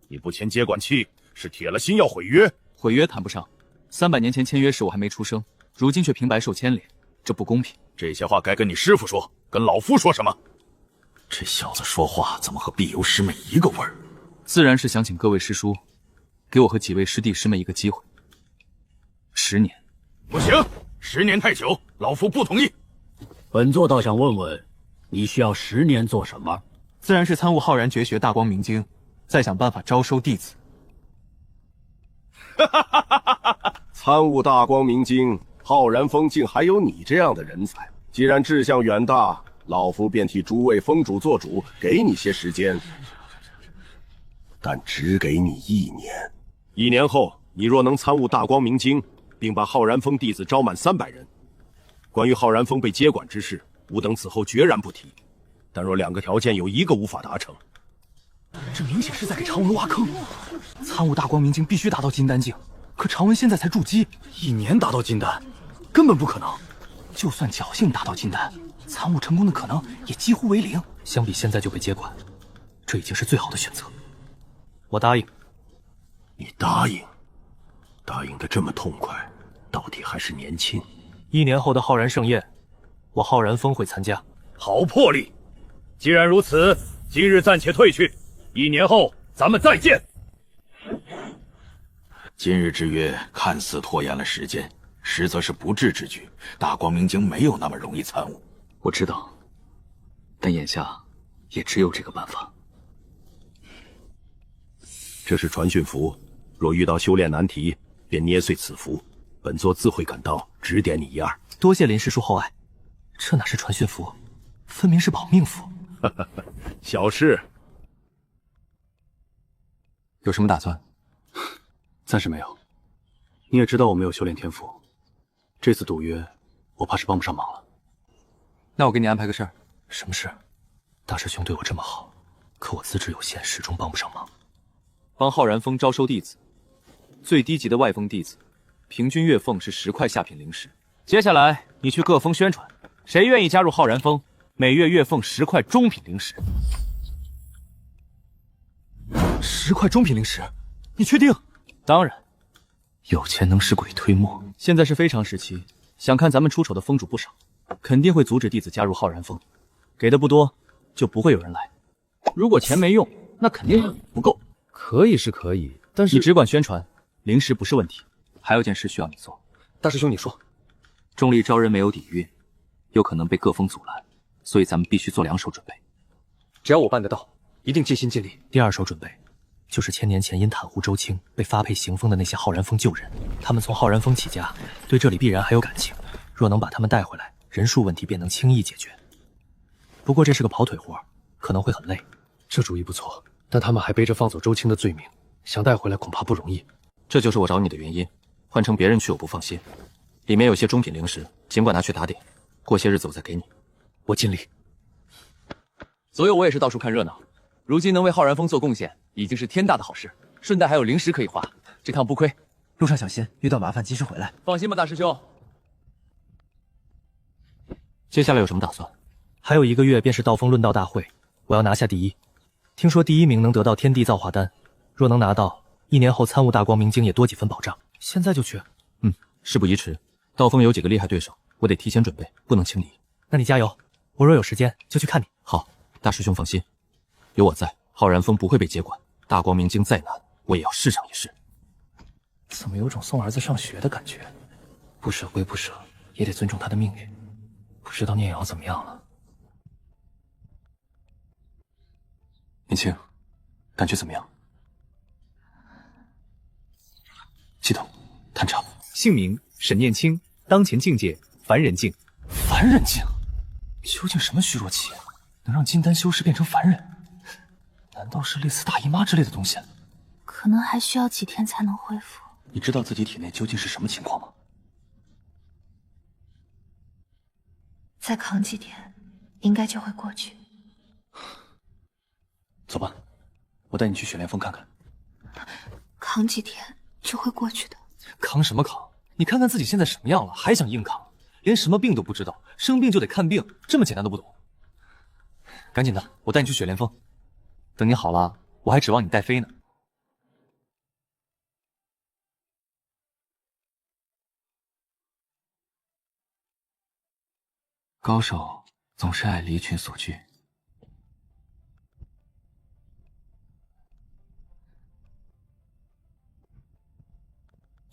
你不签接管器，是铁了心要毁约。毁约谈不上，300年前签约时我还没出生，如今却平白受牵连，这不公平。这些话该跟你师父说，跟老夫说什么？这小子说话怎么和碧游师妹一个味儿？自然是想请各位师叔，给我和几位师弟师妹一个机会。10年。不行，10年太久，老夫不同意。本座倒想问问，你需要10年做什么？自然是参悟浩然绝学大光明经，再想办法招收弟子。参悟大光明经，浩然峰竟还有你这样的人才。既然志向远大，老夫便替诸位峰主做主，给你些时间，但只给你1年。1年后，你若能参悟大光明经，并把浩然峰弟子招满300人，关于浩然峰被接管之事，吾等此后决然不提。但若2个条件有1个无法达成，这明显是在给长文挖坑。参悟大光明经必须达到金丹境，可长文现在才筑基，1年达到金丹，根本不可能。就算侥幸达到金丹，参悟成功的可能也几乎为0。相比现在就被接管，这已经是最好的选择。我答应。你答应？答应的这么痛快，到底还是年轻。1年后的浩然盛宴，我浩然峰会参加。好魄力！既然如此，今日暂且退去，1年后咱们再见。今日之约看似拖延了时间，实则是不智之举。大光明经没有那么容易参悟。我知道，但眼下也只有这个办法。这是传讯符，若遇到修炼难题，便捏碎此符，本座自会赶到，指点你一二。多谢林师叔厚爱，这哪是传讯符，分明是保命符。小事。有什么打算？暂时没有。你也知道我没有修炼天赋，这次赌约，我怕是帮不上忙了。那我给你安排个事儿。什么事？大师兄对我这么好，可我资质有限，始终帮不上忙。帮浩然峰招收弟子，最低级的外峰弟子，平均月俸是10块下品灵石。接下来你去各峰宣传，谁愿意加入浩然峰，每月月俸10块中品灵石。10块中品灵石，你确定？当然。有钱能使鬼推磨。现在是非常时期，想看咱们出丑的峰主不少，肯定会阻止弟子加入浩然峰，给的不多，就不会有人来。如果钱没用，那肯定不够。可以是可以，但是你只管宣传，灵石不是问题。还有件事需要你做。大师兄，你说。重力招人没有底蕴，有可能被各峰阻拦，所以咱们必须做2手准备。只要我办得到，一定尽心尽力。第2手准备，就是1000年前因袒护周青被发配行风的那些浩然峰旧人，他们从浩然峰起家，对这里必然还有感情。若能把他们带回来，人数问题便能轻易解决。不过这是个跑腿活，可能会很累。这主意不错，但他们还背着放走周青的罪名，想带回来恐怕不容易。这就是我找你的原因。换成别人去我不放心。里面有些中品灵石，尽管拿去打点，过些日子我再给你。我尽力。左右我也是到处看热闹，如今能为浩然峰做贡献，已经是天大的好事，顺带还有灵石可以花，这趟不亏。路上小心，遇到麻烦及时回来。放心吧，大师兄。接下来有什么打算？还有1个月便是道峰论道大会，我要拿下第1。听说第1名能得到天地造化丹，若能拿到，1年后参悟大光明经也多几分保障。现在就去？事不宜迟。道峰有几个厉害对手，我得提前准备，不能轻敌。那你加油，我若有时间就去看你。好，大师兄放心，有我在，浩然峰不会被接管。大光明经再难，我也要试上一试。怎么有种送儿子上学的感觉？不舍归不舍，也得尊重他的命运。不知道聂瑶怎么样了？年青，感觉怎么样？系统，探查。姓名沈念青，当前境界凡人境。凡人境，究竟什么虚弱气，能让金丹修士变成凡人？难道是类似大姨妈之类的东西？可能还需要几天才能恢复。你知道自己体内究竟是什么情况吗？再扛几天，应该就会过去。走吧，我带你去雪莲峰看看。扛几天就会过去的。扛什么扛？你看看自己现在什么样了，还想硬扛？连什么病都不知道，生病就得看病，这么简单都不懂？赶紧的，我带你去雪莲峰。等你好了，我还指望你带飞呢。高手总是爱离群索居。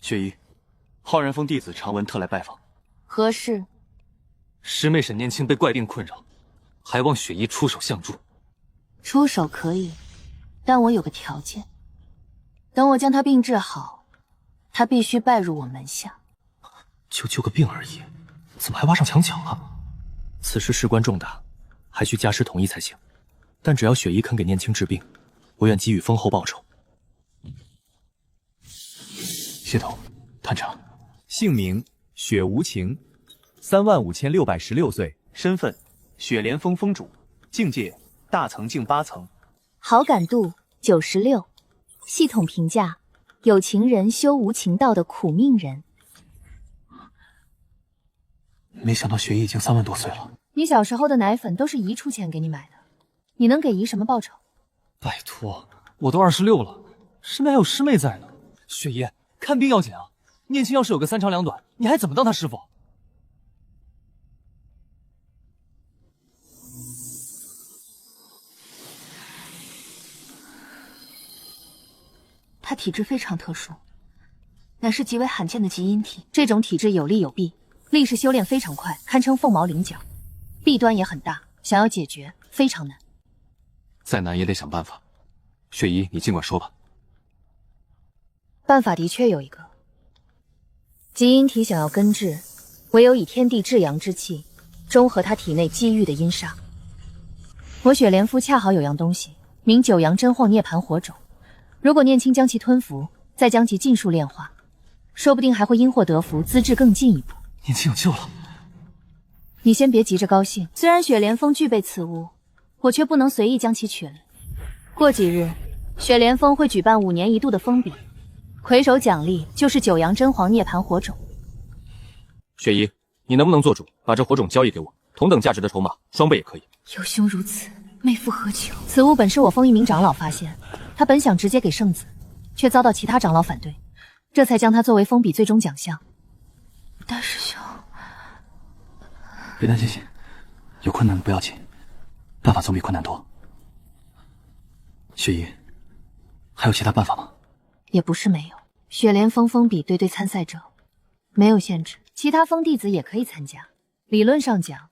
雪姨，浩然峰弟子常文特来拜访。何事？师妹沈念青被怪病困扰，还望雪姨出手相助。出手可以，但我有个条件，等我将她病治好，她必须拜入我门下。就救个病而已，怎么还挖上墙角了？此事事关重大，还需家师同意才行。但只要雪姨肯给念青治病，我愿给予丰厚报酬。系统，探查。姓名雪无情，35616岁，身份雪莲峰峰主，境界大层境8层，好感度96，系统评价：有情人修无情道的苦命人。没想到雪姨已经3万多岁了。你小时候的奶粉都是姨出钱给你买的，你能给姨什么报酬？拜托，我都26了，身边还有师妹在呢。雪姨，看病要紧啊！念青要是有个3长2短，你还怎么当他师傅？他体质非常特殊，乃是极为罕见的基因体。这种体质有利有弊，立誓修炼非常快，堪称凤毛麟角；弊端也很大，想要解决非常难。再难也得想办法。雪姨，你尽管说吧。办法的确有一个，基因体想要根治，唯有以天地至阳之气中和他体内积郁的阴煞。我雪莲夫恰好有样东西，名九阳真晃涅槃火种。如果念青将其吞服，再将其尽数炼化，说不定还会因祸得福，资质更进一步。念青有救了。你先别急着高兴，虽然雪莲峰具备此物，我却不能随意将其取了。过几日，雪莲峰会举办5年1度的封笔，魁首奖励就是9阳真皇涅槃火种。雪姨，你能不能做主，把这火种交易给我？同等价值的筹码，双倍也可以。有兄如此，妹夫何求？此物本是我封一名长老发现，他本想直接给圣子，却遭到其他长老反对，这才将它作为封笔最终奖项。大师兄，别担心，有困难不要紧，办法总比困难多。雪姨，还有其他办法吗？也不是没有。雪莲峰封笔对参赛者没有限制，其他封弟子也可以参加。理论上讲，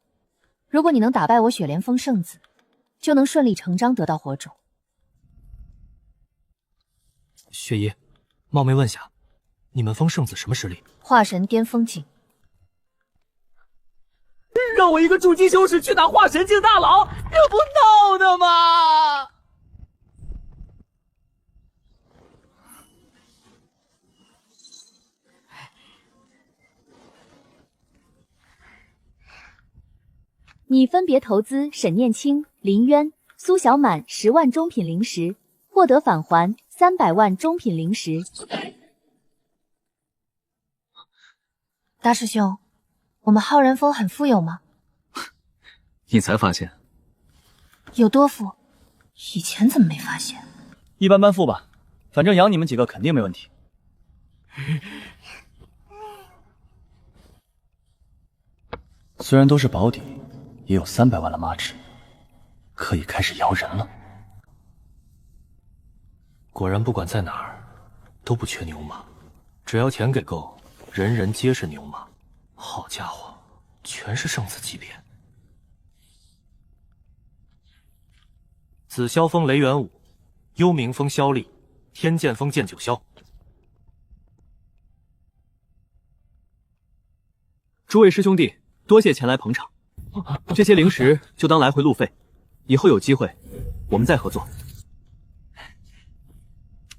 如果你能打败我雪莲峰圣子，就能顺理成章得到火种。雪姨，冒昧问下，你们封圣子什么实力？化神巅峰境。让我一个筑基修士去打化神境大佬，这不闹的吗？你分别投资沈念清、林渊、苏小满10万中品灵石，获得返还300万中品灵石。大师兄，我们浩然峰很富有吗？你才发现？有多富？以前怎么没发现？一般般富吧，反正养你们几个肯定没问题。虽然都是保底，也有300万了马齿，可以开始摇人了。果然，不管在哪儿，都不缺牛马，只要钱给够，人人皆是牛马。好家伙，全是圣子级别。紫霄峰雷元武，幽冥峰萧厉，天剑峰剑九霄。诸位师兄弟，多谢前来捧场，这些灵石就当来回路费，以后有机会我们再合作。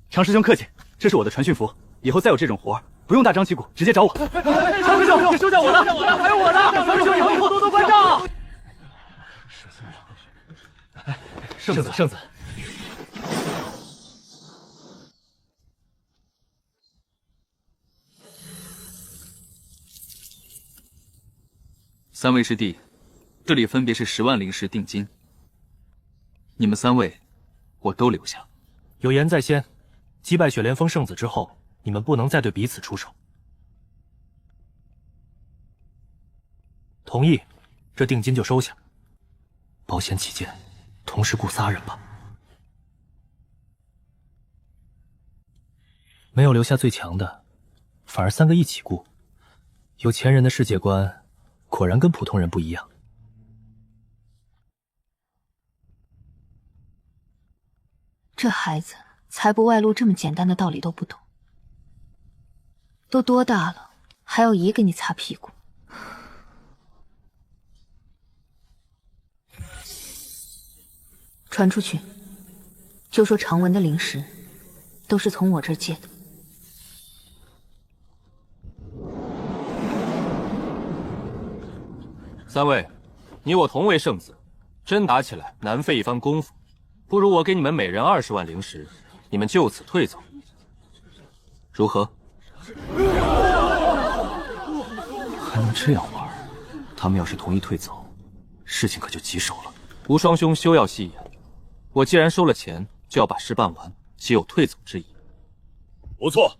常师兄客气，这是我的传讯符，以后再有这种活不用大张旗鼓，直接找我。常师兄，收下我的，还有我的，常师兄以后多多关照。圣子，3位师弟，这里分别是10万灵石定金，你们3位，我都留下。有言在先，击败雪莲峰圣子之后，你们不能再对彼此出手。同意，这定金就收下。保险起见，同时雇3人吧。没有留下最强的，反而3个一起雇。有钱人的世界观，果然跟普通人不一样。这孩子财不外露这么简单的道理都不懂，都多大了，还要姨给你擦屁股？传出去，就说常文的灵石都是从我这儿借的。3位，你我同为圣子，真打起来难费一番功夫，不如我给你们每人20万灵石，你们就此退走，如何？还能这样玩？他们要是同意退走，事情可就棘手了。无双兄休要戏言，我既然收了钱，就要把事办完，岂有退走之意？不错，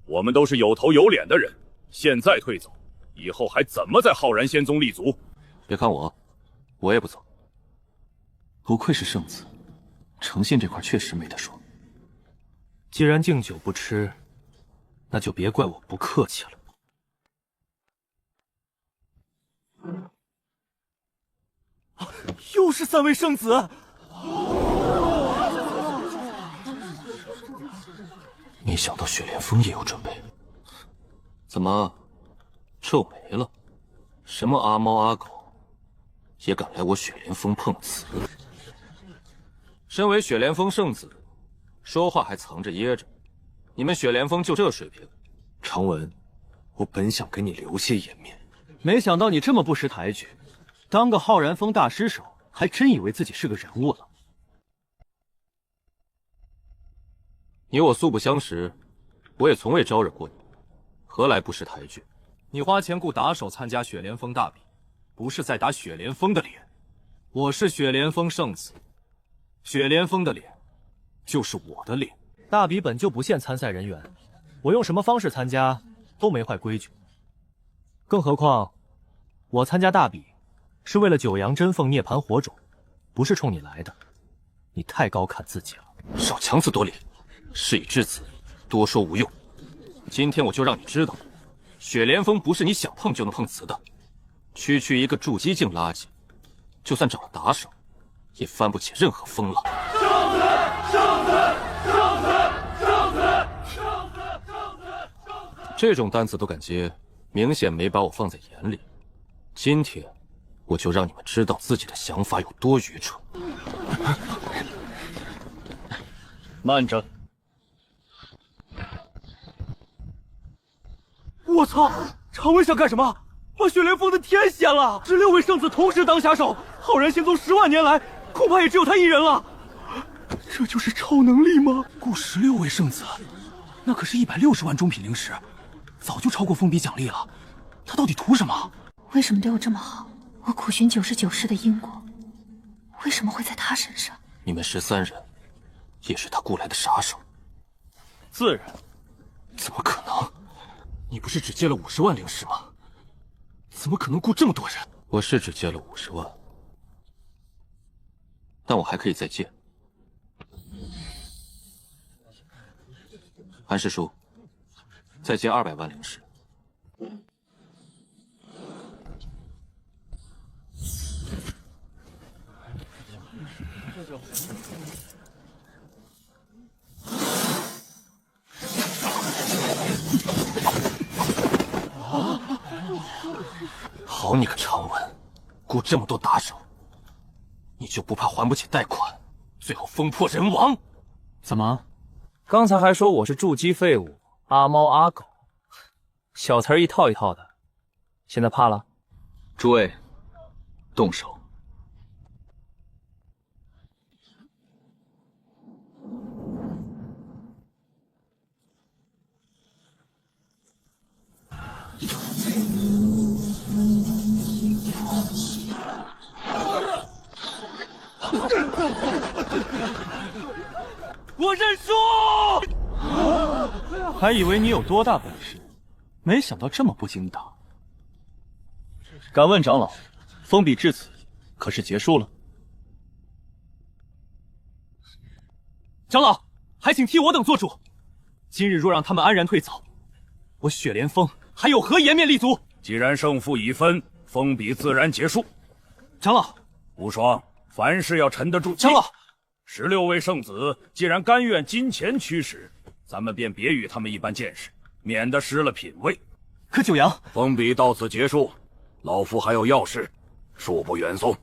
我们都是有头有脸的人，现在退走，以后还怎么在浩然仙宗立足？别看我，我也不走。不愧是圣子，诚信这块确实没得说。既然敬酒不吃，那就别怪我不客气了。又是3位圣子！没想到雪莲峰也有准备。怎么，皱眉了？什么阿猫阿狗，也敢来我雪莲峰碰瓷？身为雪莲峰圣子，说话还藏着掖着，你们雪莲峰就这水平？常文，我本想给你留些颜面，没想到你这么不识抬举，当个浩然峰大师手，还真以为自己是个人物了。你我素不相识，我也从未招惹过你，何来不识抬举？你花钱雇打手参加雪莲峰大比，不是在打雪莲峰的脸。我是雪莲峰圣子，雪莲峰的脸就是我的脸。大比本就不限参赛人员，我用什么方式参加都没坏规矩。更何况，我参加大比是为了九阳真凤涅槃火种，不是冲你来的。你太高看自己了。少强词夺理，事已至此，多说无用。今天我就让你知道，雪莲峰不是你想碰就能碰瓷的。区区一个筑基境垃圾，就算找了打手，也翻不起任何风浪。这种单子都敢接，明显没把我放在眼里。今天，我就让你们知道自己的想法有多愚蠢。慢着！我操！常威想干什么？把雪莲峰的天掀了！16位圣子同时当下手，浩然仙宗10万年来，恐怕也只有他一人了。这就是超能力吗？雇16位圣子，那可是160万中品灵石，早就超过封笔奖励了。他到底图什么？为什么对我这么好？我苦寻99世的因果，为什么会在他身上？你们13人，也是他雇来的杀手。自然。怎么可能？你不是只借了50万灵石吗？怎么可能雇这么多人？我是只借了50万，但我还可以再借。韩师叔，再借200万灵石。好你个常文，雇这么多打手，你就不怕还不起贷款，最后风破人亡？怎么？刚才还说我是筑基废物，阿猫阿狗，小词儿一套一套的，现在怕了？诸位，动手！我认输！还以为你有多大本事，没想到这么不经打。敢问长老，封笔至此可是结束了？长老，还请替我等做主。今日若让他们安然退走，我雪莲峰还有何颜面立足？既然胜负已分，封笔自然结束。长老，无双，凡事要沉得住气。长老，16位圣子既然甘愿金钱驱使，咱们便别与他们一般见识，免得失了品位。可九阳，封笔到此结束，老夫还有要事，恕不远送。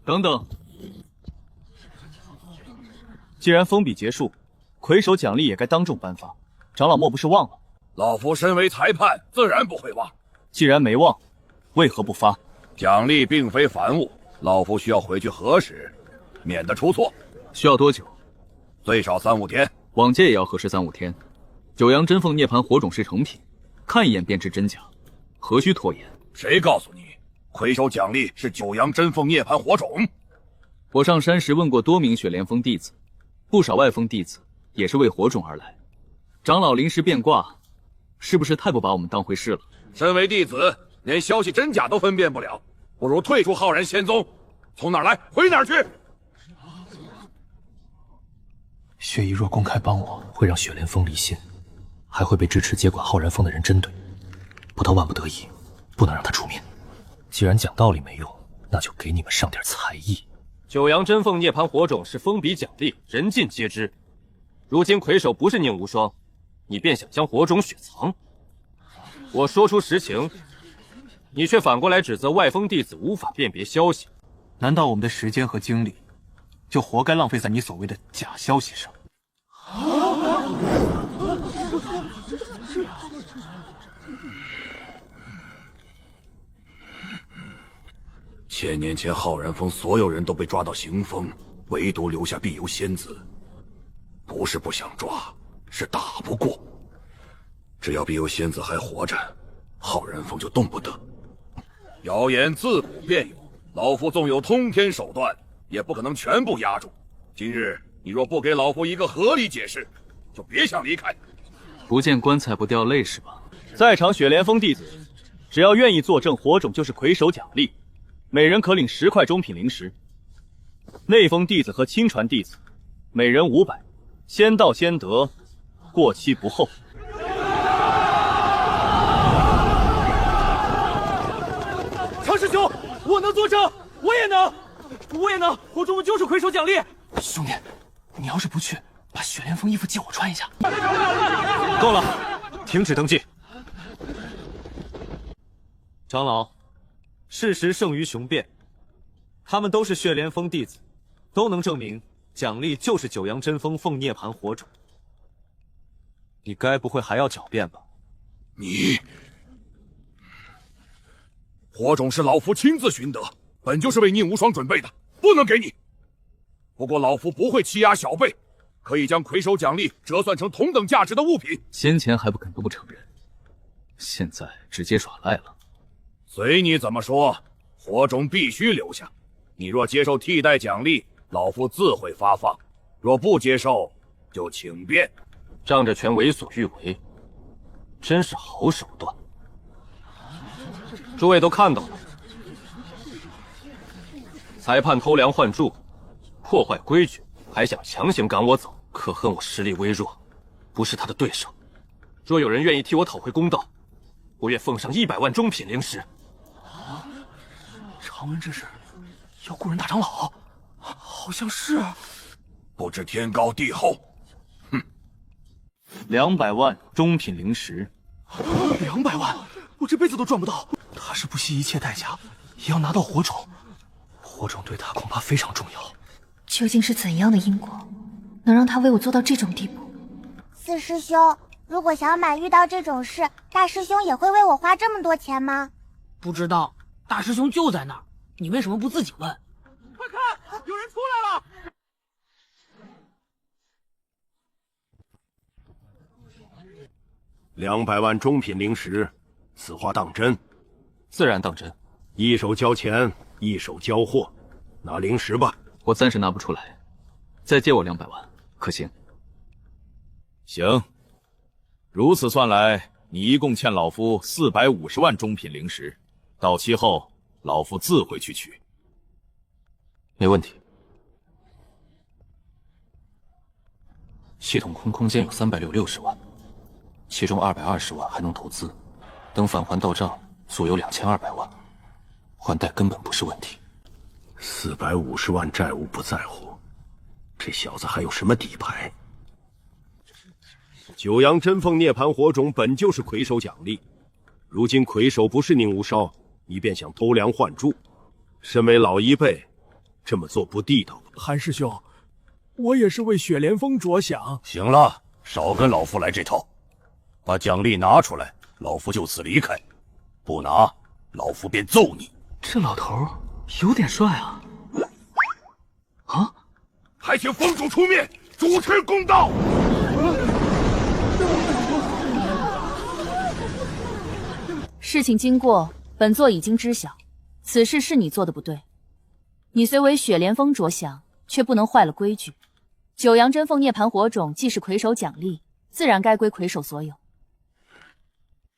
等等，既然封笔结束，魁首奖励也该当众颁发。长老莫不是忘了？老夫身为裁判，自然不会忘。既然没忘，为何不发？奖励并非凡物，老夫需要回去核实，免得出错。需要多久？最少3、5天。往届也要核实3、5天。九阳真凤涅槃火种是成品，看一眼便知真假，何须拖延？谁告诉你，魁首奖励是九阳真凤涅槃火种？我上山时问过多名雪莲峰弟子，不少外峰弟子也是为火种而来。长老临时变卦，是不是太不把我们当回事了？身为弟子，连消息真假都分辨不了，不如退出浩然仙宗，从哪儿来回哪儿去。雪姨若公开帮我，会让雪莲峰离心，还会被支持接管浩然峰的人针对。不到万不得已，不能让他出面。既然讲道理没用，那就给你们上点才艺。九阳真凤涅槃火种是封笔奖励，人尽皆知。如今魁首不是宁无双，你便想将火种雪藏。我说出实情，你却反过来指责外峰弟子无法辨别消息。难道我们的时间和精力就活该浪费在你所谓的假消息上？千年前浩然峰所有人都被抓到行风，唯独留下碧游仙子。不是不想抓，是打不过。只要比有仙子还活着，浩然峰就动不得。谣言自古便有，老夫纵有通天手段，也不可能全部压住。今日你若不给老夫一个合理解释，就别想离开。不见棺材不掉泪是吧？在场雪莲峰弟子，只要愿意作证火种就是魁首奖励，每人可领10块中品灵石。内封弟子和亲传弟子，每人500，先到先得，过期不候。常师兄，我能作证，我也能，火种就是魁首奖励。兄弟，你要是不去，把雪莲峰衣服借我穿一下。够了，停止登记。长老，事实胜于雄辩，他们都是血莲峰弟子，都能证明奖励就是九阳真风凤涅槃火种。你该不会还要狡辩吧？你，火种是老夫亲自寻得，本就是为宁无双准备的，不能给你。不过老夫不会欺压小辈，可以将魁首奖励折算成同等价值的物品。先前还不肯都不承认，现在直接耍赖了。随你怎么说，火种必须留下。你若接受替代奖励，老夫自会发放；若不接受，就请便。仗着权为所欲为，真是好手段。诸位都看到了，裁判偷梁换柱，破坏规矩，还想强行赶我走，可恨我实力微弱，不是他的对手。若有人愿意替我讨回公道，我愿奉上100万中品灵石。常闻这是要雇人大长老，好像是，不知天高地厚。哼，200万中品灵石，200万，我这辈子都赚不到。他是不惜一切代价也要拿到火种，火种对他恐怕非常重要。究竟是怎样的因果，能让他为我做到这种地步？四师兄，如果小满遇到这种事，大师兄也会为我花这么多钱吗？不知道，大师兄就在那儿，你为什么不自己问？快看，有人出来了！200万中品灵石，此话当真？自然当真。一手交钱，一手交货，拿灵石吧。我暂时拿不出来，再借我200万，可行？行，如此算来，你一共欠老夫450万中品灵石，到期后老夫自会去取。没问题。系统空间有360万，其中220万还能投资，等返还到账，足有2200万，还贷根本不是问题。450万债务不在乎，这小子还有什么底牌？九阳真凤涅槃火种本就是魁首奖励，如今魁首不是宁无烧，你便想偷梁换柱，身为老一辈，这么做不地道。韩师兄，我也是为雪莲峰着想。行了，少跟老夫来这套，把奖励拿出来，老夫就此离开；不拿，老夫便揍你。这老头有点帅啊！啊！还请峰主出面主持公道。事情经过，本座已经知晓，此事是你做的不对。你虽为雪莲峰着想，却不能坏了规矩。九阳真凤涅槃火种既是魁首奖励，自然该归魁首所有。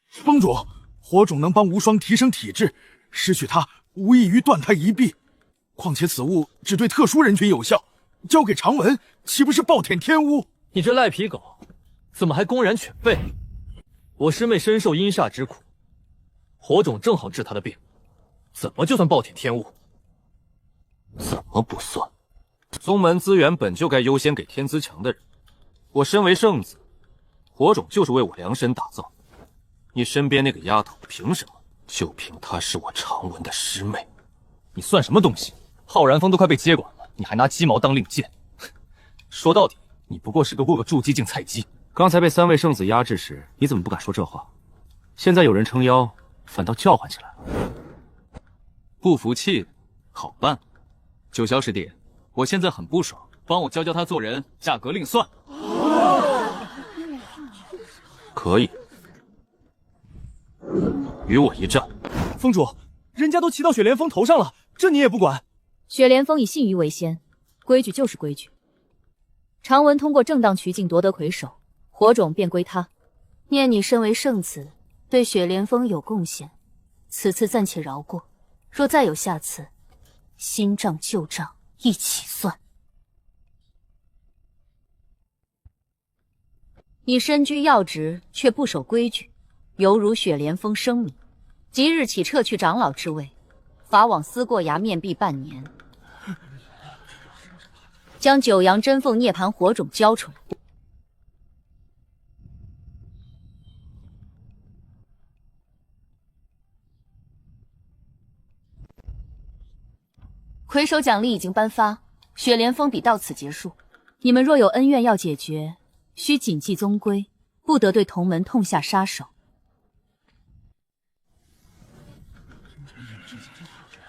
峰主，火种能帮无双提升体质，失去它无异于断他一臂。况且此物只对特殊人群有效，交给常文岂不是暴殄天物？你这赖皮狗，怎么还公然犬吠？我师妹深受阴煞之苦，火种正好治她的病，怎么就算暴殄天物？怎么不算？宗门资源本就该优先给天资强的人，我身为圣子，火种就是为我量身打造。你身边那个丫头凭什么？就凭她是我常文的师妹。你算什么东西？浩然峰都快被接管了，你还拿鸡毛当令箭？说到底，你不过是个过筑基境菜鸡。刚才被3位圣子压制时，你怎么不敢说这话？现在有人撑腰，反倒叫唤起来了。不服气，好办。九霄师弟，我现在很不爽，帮我教教他做人，价格另算。可以，与我一战。峰主，人家都骑到雪莲峰头上了，这你也不管？雪莲峰以信誉为先，规矩就是规矩。常文通过正当渠径夺得魁首，火种便归他。念你身为圣子，对雪莲峰有贡献，此次暂且饶过。若再有下次，新账旧账一起算。你身居要职，却不守规矩，犹如雪莲峰生米。即日起撤去长老之位，罚往思过崖面壁半年，将九阳真凤涅槃火种交出来。魁首奖励已经颁发，雪莲峰比到此结束。你们若有恩怨要解决，需谨记宗规，不得对同门痛下杀手。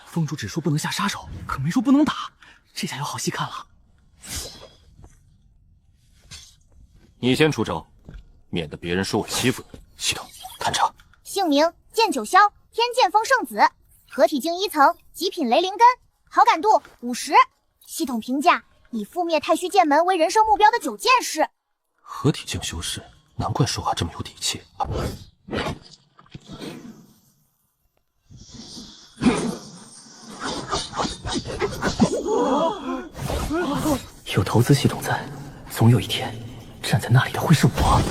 峰主只说不能下杀手，可没说不能打，这下有好戏看了。你先出招，免得别人说我欺负你。系统勘察，姓名剑九霄，天剑锋圣子，合体境1层，极品雷灵根，好感度50。系统评价：以覆灭太虚剑门为人生目标的9件事。合体境修士，难怪说话这么有底气。有投资系统在，总有一天站在那里的会是我。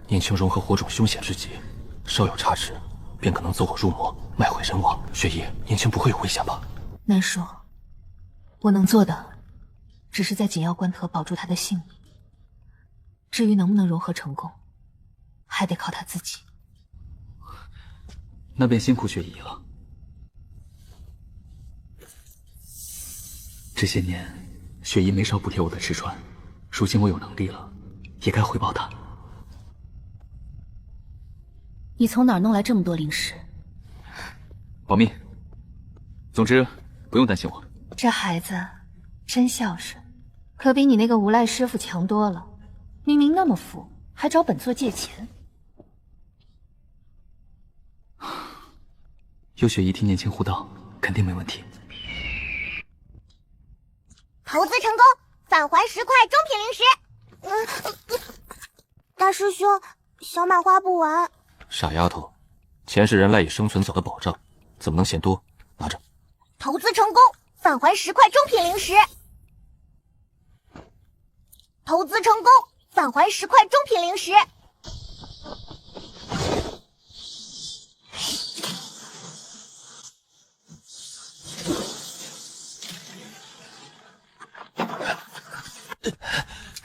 年轻融合火种凶险之极，稍有差池，便可能走火入魔，卖毁人亡。雪姨，年轻不会有危险吧？难说，我能做的，只是在紧要关头保住他的性命。至于能不能融合成功，还得靠他自己。那便辛苦雪姨了。这些年，雪姨没少补贴我的吃穿，如今我有能力了，也该回报她。你从哪儿弄来这么多零食？保密。总之，不用担心我。这孩子真孝顺，可比你那个无赖师傅强多了。明明那么富，还找本座借钱。有雪姨替年轻护道，肯定没问题。投资成功，返还10块中品零食。大师兄，小马花不完。傻丫头，钱是人赖以生存走的保障，怎么能嫌多？拿着。投资成功，返还10块中品零食。投资成功，返还10块中品零食。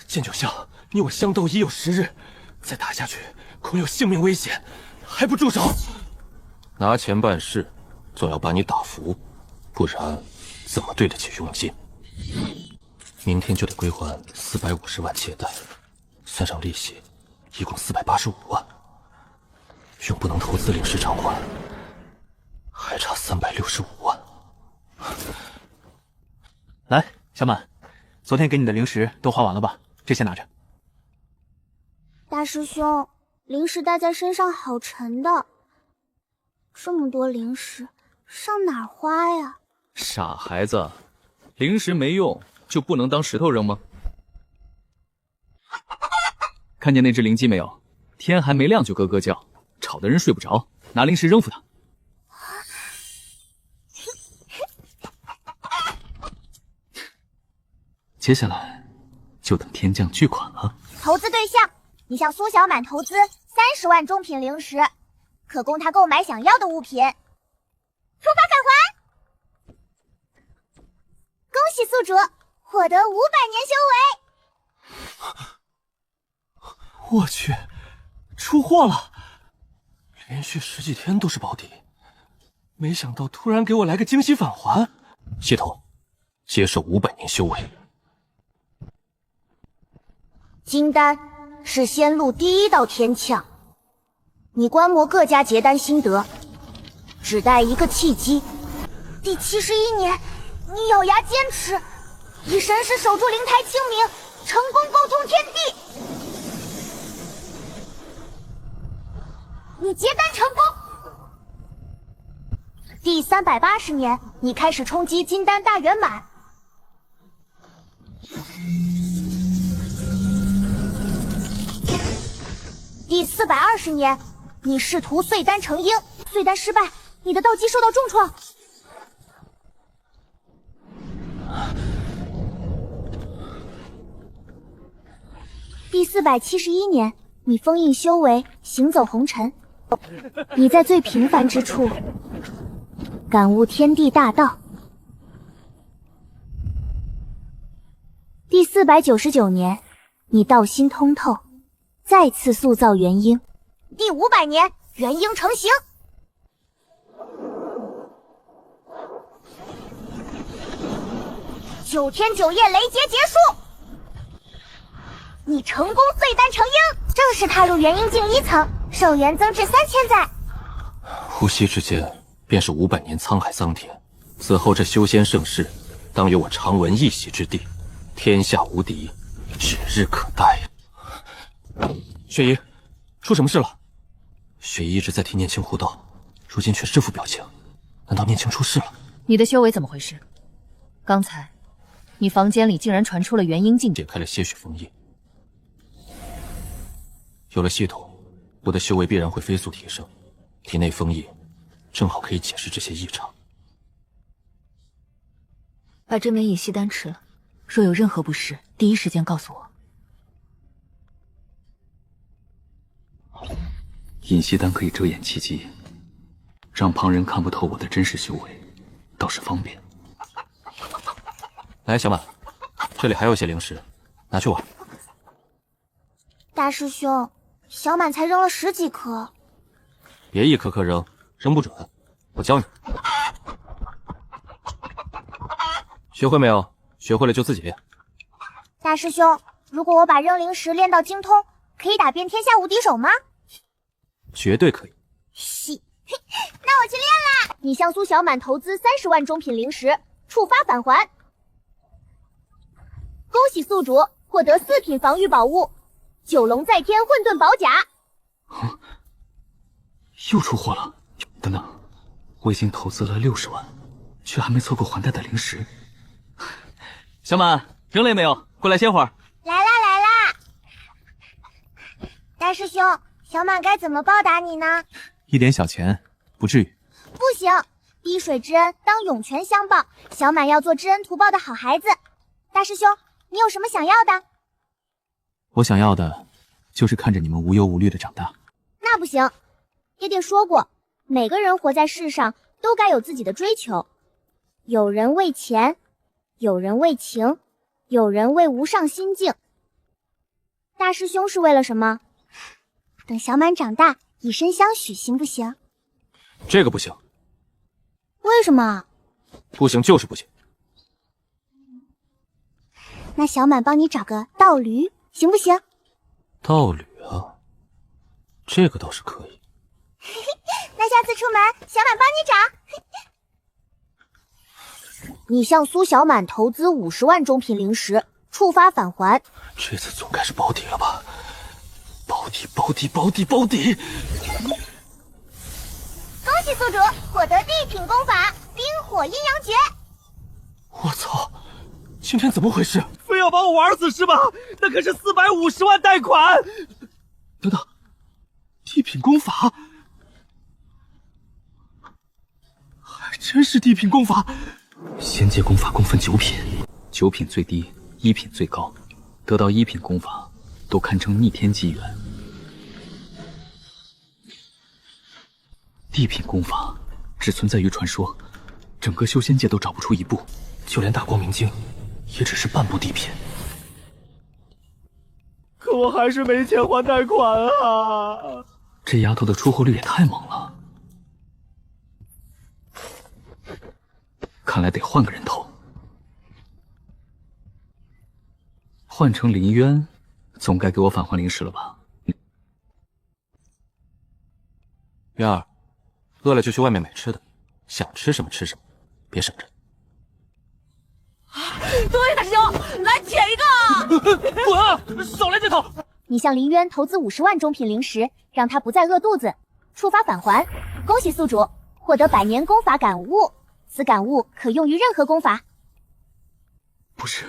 剑九霄，你我相斗已有10日，再打下去恐有性命危险，还不住手！拿钱办事，总要把你打服，不然怎么对得起佣金？明天就得归还450万借贷，算上利息，一共485万。用不能投资零食偿还，还差365万。来，小满，昨天给你的零食都花完了吧？这些拿着。大师兄，零食带在身上好沉的，这么多零食上哪儿花呀？傻孩子，零食没用就不能当石头扔吗？看见那只灵鸡没有？天还没亮就咯咯叫，吵得人睡不着，拿零食扔服它。接下来就等天降巨款了。投资对象，你向苏小满投资30万中品零食，可供他购买想要的物品。出发返还！恭喜宿主获得500年修为。我去，出货了！连续10几天都是保底，没想到突然给我来个惊喜返还。系统，接受500年修为。金丹是仙路第1道天炝，你观摩各家结丹心得，只待一个契机。第71年，你咬牙坚持，以神识守住灵台清明，成功沟通天地。你结丹成功。第380年，你开始冲击金丹大圆满。第420年，你试图碎丹成鹰，碎丹失败，你的道基受到重创。第471年，你封印修为，行走红尘。你在最平凡之处感悟天地大道。第499年，你道心通透，再次塑造元婴。第500年，元婴成型。9天9夜雷劫结束，你成功碎丹成鹰，正式踏入元婴境1层，寿元增至3000载。呼吸之间，便是500年沧海桑田。此后这修仙盛世，当有我长文一席之地，天下无敌，指日可待。雪姨，出什么事了？雪姨一直在替念青护道，如今却是这副表情，难道念青出事了？你的修为怎么回事？刚才你房间里竟然传出了元婴境，解开了些许封印。有了系统，我的修为必然会飞速提升，体内封印正好可以解释这些异常。把这枚隐息丹吃了，若有任何不适，第一时间告诉我。隐息丹可以遮掩气机，让旁人看不透我的真实修为，倒是方便。来，小满，这里还有些灵石，拿去玩。大师兄，小满才扔了10几颗。别一颗颗扔，扔不准。我教你。学会没有？学会了就自己练。大师兄，如果我把扔灵石练到精通，可以打遍天下无敌手吗？绝对可以。嘻，那我去练啦！你向苏小满投资30万中品灵石，触发返还。恭喜宿主获得4品防御宝物九龙在天混沌宝甲。又出货了！等等，我已经投资了60万，却还没凑够还贷的灵石。小满，扔了没有？过来歇会儿。来啦来啦！大师兄，小满该怎么报答你呢？一点小钱，不至于。不行，滴水之恩当涌泉相报，小满要做知恩图报的好孩子。大师兄，你有什么想要的？我想要的，就是看着你们无忧无虑的长大。那不行，爹爹说过，每个人活在世上都该有自己的追求。有人为钱，有人为情，有人为无上心境。大师兄是为了什么？等小满长大，以身相许，行不行？这个不行。为什么？不行就是不行。那小满帮你找个道驴，行不行？道侣啊，这个倒是可以。那下次出门，小满帮你找。你向苏小满投资50万中品灵石，触发返还。这次总该是保底了吧？保底，保底，保底，保底！恭喜宿主获得地品功法冰火阴阳诀。我操！今天怎么回事？非要把我玩死是吧？那可是450万贷款！等等，地品功法，还真是地品功法。仙界功法共分9品，9品最低，1品最高。得到1品功法，都堪称逆天机缘。地品功法只存在于传说，整个修仙界都找不出一部，就连大光明经也只是半部地品。可我还是没钱还贷款啊！这丫头的出货率也太猛了，看来得换个人头。换成林渊，总该给我返还灵石了吧？渊儿，饿了就去外面买吃的，想吃什么吃什么，别省着。对，大师兄，来舔一个！滚！少来这套！你向林渊投资50万中品灵石，让他不再饿肚子，触发返还。恭喜宿主获得100年功法感悟，此感悟可用于任何功法。不是，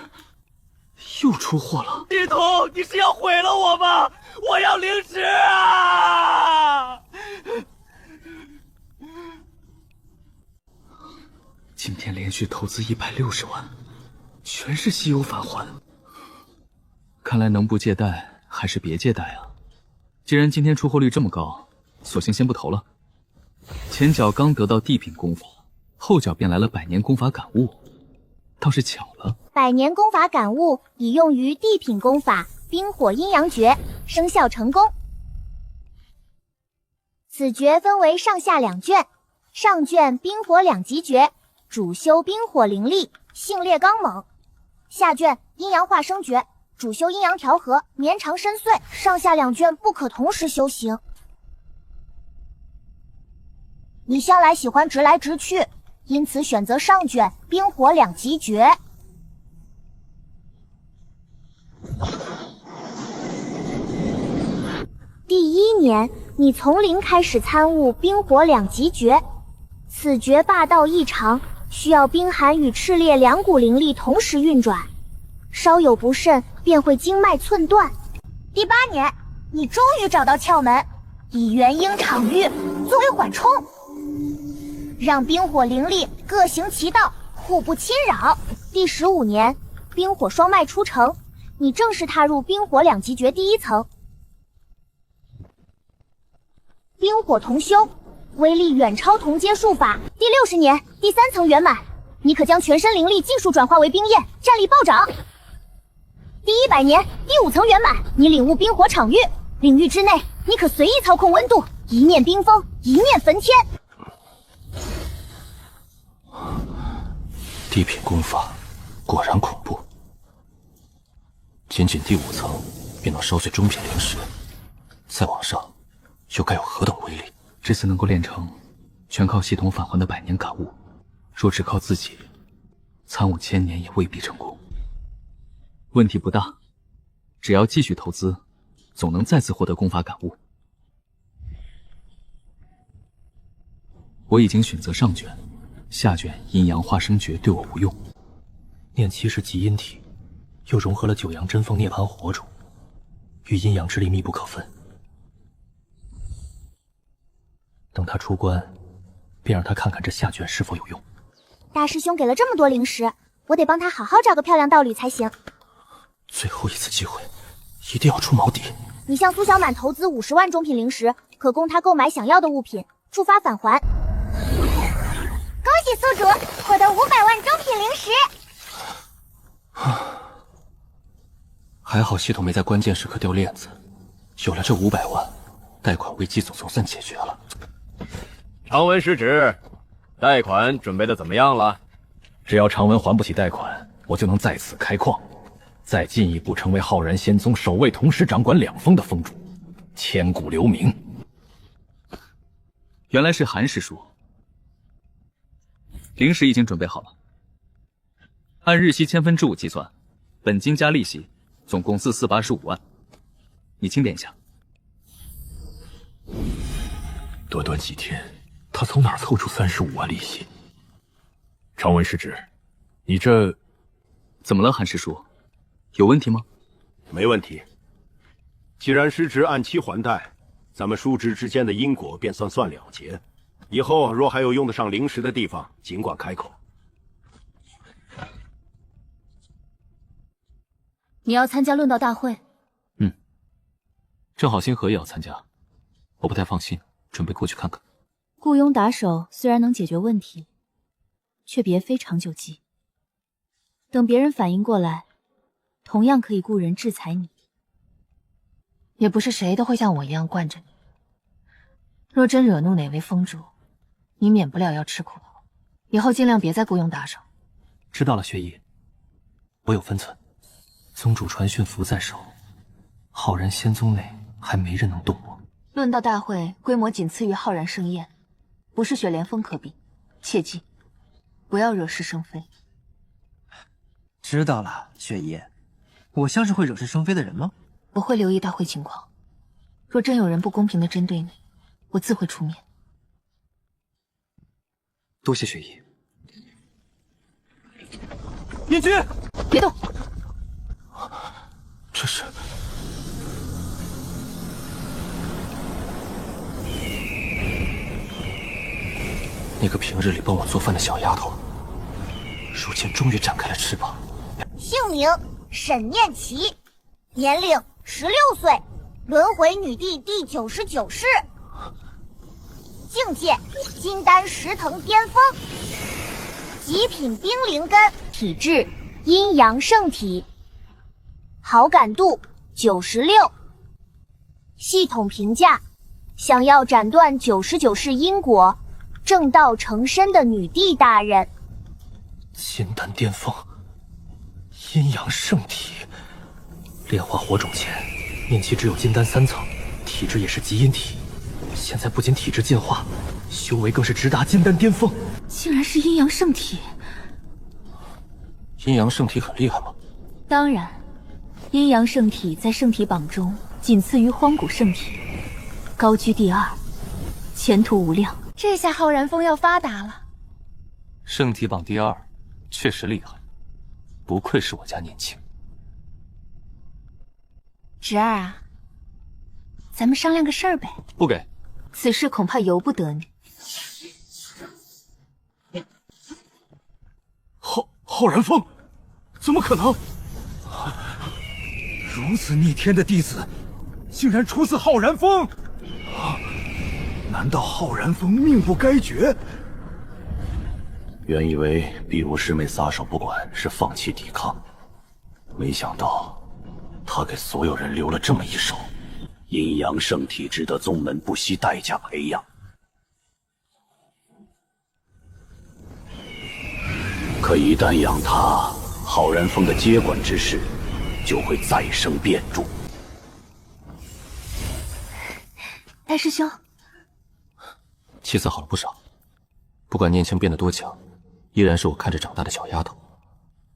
又出货了！系统，你是要毁了我吗？我要灵石啊！今天连续投资160万，全是稀有返还。看来能不借贷还是别借贷啊！既然今天出货率这么高，索性先不投了。前脚刚得到地品功法，后脚便来了100年功法感悟，倒是巧了。100年功法感悟已用于地品功法冰火阴阳诀，生效成功。此诀分为上下2卷，上卷冰火2级诀，主修冰火灵力，性烈刚猛；下卷阴阳化生诀，主修阴阳调和，绵长深邃。上下2卷不可同时修行。你向来喜欢直来直去，因此选择上卷冰火2级诀。第1年，你从零开始参悟冰火2级诀，此诀霸道异常，需要冰寒与炽烈2股灵力同时运转，稍有不慎便会经脉寸断。第8年，你终于找到窍门，以元婴场域作为缓冲，让冰火灵力各行其道，互不侵扰。第15年，冰火双脉出城，你正式踏入冰火2级诀第1层。冰火同修，威力远超同阶术法。第60年，第3层圆满，你可将全身灵力尽数转化为冰焰，战力暴涨。第100年，第5层圆满，你领悟冰火场域，领域之内你可随意操控温度，一念冰封，一念焚天。地品功法果然恐怖，仅第5层便能烧碎中品灵石，再往上又该有何等威力？这次能够练成，全靠系统返还的100年感悟，若只靠自己，参悟1000年也未必成功。问题不大，只要继续投资，总能再次获得功法感悟。我已经选择上卷，下卷阴阳化生诀对我无用。念其是极阴体，又融合了9阳真凤涅槃火种，与阴阳之力密不可分。等他出关，便让他看看这下卷是否有用。大师兄给了这么多灵石，我得帮他好好找个漂亮道侣才行。最后一次机会，一定要出毛底。你向苏小满投资50万中品灵石，可供他购买想要的物品，触发返还。恭喜宿主获得500万中品灵石。还好系统没在关键时刻掉链子，有了这500万，贷款危机总算解决了。长文失职，贷款准备的怎么样了？只要长文还不起贷款，我就能在此开矿，再进一步成为浩然仙宗首位同时掌管2峰的峰主，千古留名。原来是韩师叔，灵石已经准备好了，按日息1000分之5计算，本金加利息总共485万，你清点一下。短短几天，他从哪儿凑出35万利息？长文失职，你这怎么了，韩师叔？有问题吗？没问题。既然失职按期还贷，咱们叔侄之间的因果便算了结。以后若还有用得上灵石的地方，尽管开口。你要参加论道大会？正好星河也要参加，我不太放心，准备过去看看。雇佣打手虽然能解决问题，却别非长久计。等别人反应过来，同样可以雇人制裁你。也不是谁都会像我一样惯着你。若真惹怒哪位峰主，你免不了要吃苦头。以后尽量别再雇佣打手。知道了，雪姨，我有分寸。宗主传讯符在手，浩然仙宗内还没人能动我。论道大会规模仅次于浩然盛宴，不是雪莲峰可比，切记不要惹是生非。知道了，雪姨，我像是会惹是生非的人吗？我会留意大会情况，若真有人不公平的针对你，我自会出面。多谢雪姨。燕君，别动！这是……那个平日里帮我做饭的小丫头，如今终于展开了翅膀。姓名沈念琪，年龄16岁，轮回女帝第99世，境界金丹10藤巅峰，极品冰灵根，体质阴阳圣体，好感度96，系统评价：想要斩断99世因果，正道成身的女帝大人。金丹巅峰，阴阳圣体。炼化火种前，念气只有金丹3层，体质也是极阴体。现在不仅体质进化，修为更是直达金丹巅峰。竟然是阴阳圣体！阴阳圣体很厉害吗？当然，阴阳圣体在圣体榜中仅次于荒古圣体，高居第2，前途无量。这下浩然峰要发达了。圣体榜第2，确实厉害，不愧是我家年轻。侄儿啊，咱们商量个事儿呗。不给。此事恐怕由不得你。浩然峰，怎么可能？如此逆天的弟子，竟然出自浩然峰！难道浩然峰命不该绝？原以为碧如师妹撒手不管是放弃抵抗，没想到她给所有人留了这么一手。阴阳圣体值得宗门不惜代价培养，可一旦养他，浩然峰的接管之事就会再生变数。大师兄，气色好了不少，不管念青变得多强，依然是我看着长大的小丫头，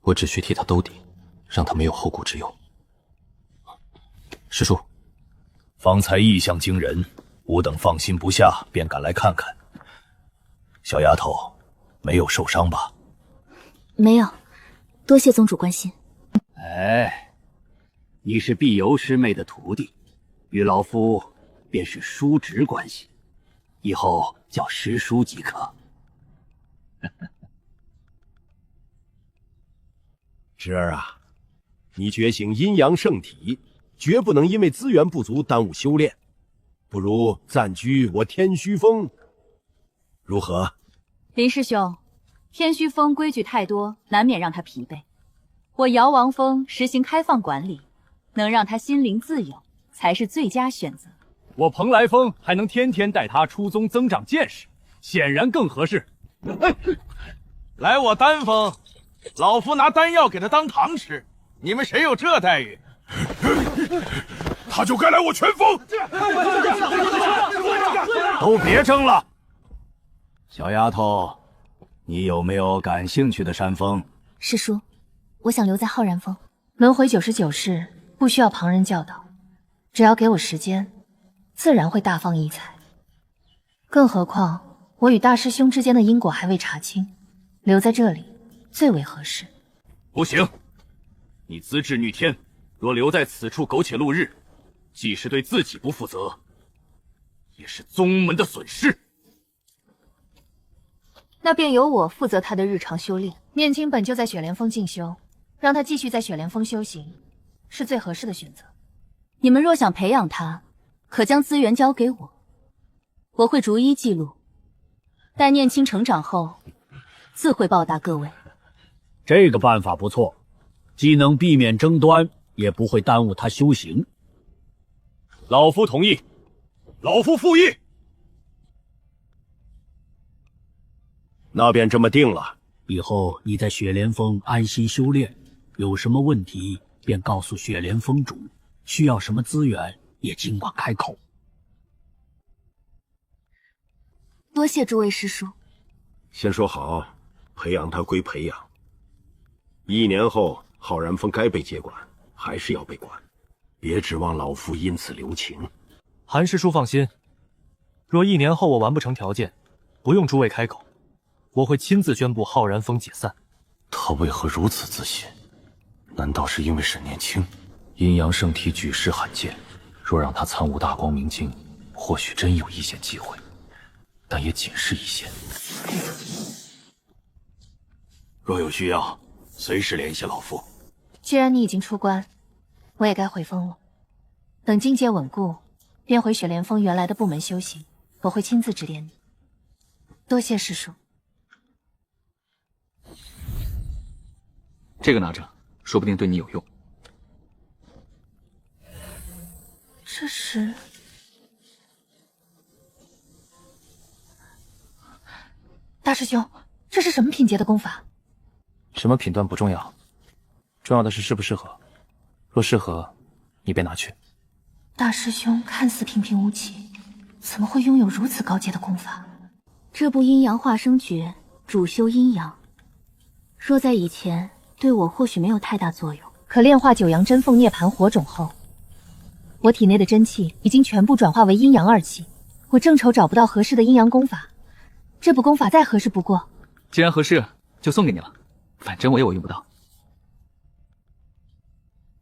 我只需替她兜底，让她没有后顾之忧。师叔，方才异象惊人，吾等放心不下，便赶来看看。小丫头，没有受伤吧？没有，多谢宗主关心。哎，你是碧游师妹的徒弟，与老夫便是叔侄关系，以后叫师叔即可。侄儿啊，你觉醒阴阳圣体，绝不能因为资源不足耽误修炼，不如暂居我天虚峰，如何？林师兄，天虚峰规矩太多，难免让他疲惫。我瑶王峰实行开放管理，能让他心灵自由，才是最佳选择。我蓬莱峰还能天天带他出宗增长见识，显然更合适。来我丹峰，老夫拿丹药给他当糖吃，你们谁有这待遇？他就该来我拳峰！都别争了。小丫头，你有没有感兴趣的山峰？师叔，我想留在浩然峰。轮回99世不需要旁人教导，只要给我时间，自然会大放异彩。更何况我与大师兄之间的因果还未查清，留在这里最为合适。不行，你资质逆天，若留在此处苟且度日，既是对自己不负责，也是宗门的损失。那便由我负责他的日常修炼。念青本就在雪莲峰进修，让他继续在雪莲峰修行，是最合适的选择。你们若想培养他，可将资源交给我，我会逐一记录。待念青成长后，自会报答各位。这个办法不错，既能避免争端，也不会耽误他修行。老夫同意，老夫复议。那便这么定了。以后你在雪莲峰安心修炼，有什么问题便告诉雪莲峰主，需要什么资源也尽管开口。多谢诸位师叔。先说好，培养他归培养，1年后浩然峰该被接管，还是要被管，别指望老夫因此留情。韩师叔放心，若1年后我完不成条件，不用诸位开口，我会亲自宣布浩然峰解散。他为何如此自信？难道是因为沈年轻？阴阳圣体举世罕见，若让他参悟大光明经，或许真有一线机会，但也仅是一线。若有需要，随时联系老夫。既然你已经出关，我也该回峰了。等境界稳固，便回雪莲峰原来的部门修行，我会亲自指点你。多谢师叔。这个拿着，说不定对你有用。这是……大师兄，这是什么品阶的功法？什么品段不重要，重要的是适不适合。若适合，你便拿去。大师兄看似平平无奇，怎么会拥有如此高阶的功法？这部阴阳化生诀主修阴阳，若在以前对我或许没有太大作用，可炼化九阳真凤涅槃火种后，我体内的真气已经全部转化为阴阳二气。我正愁找不到合适的阴阳功法，这部功法再合适不过。既然合适，就送给你了，反正我用不到。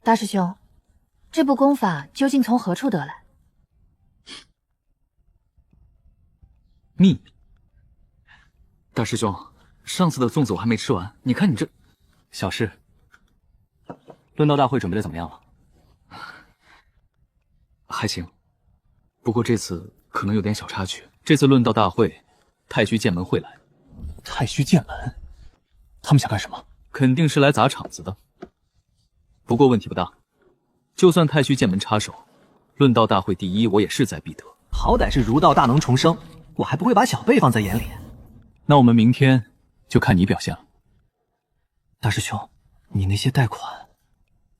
大师兄，这部功法究竟从何处得来？秘密。大师兄，上次的粽子我还没吃完，你看你这……小事。论道大会准备的怎么样了？还行，不过这次可能有点小插曲。这次论道大会，太虚剑门会来。太虚剑门？他们想干什么？肯定是来砸场子的。不过问题不大，就算太虚剑门插手，论道大会第一我也势在必得。好歹是儒道大能重生，我还不会把小辈放在眼里。那我们明天就看你表现了。大师兄，你那些贷款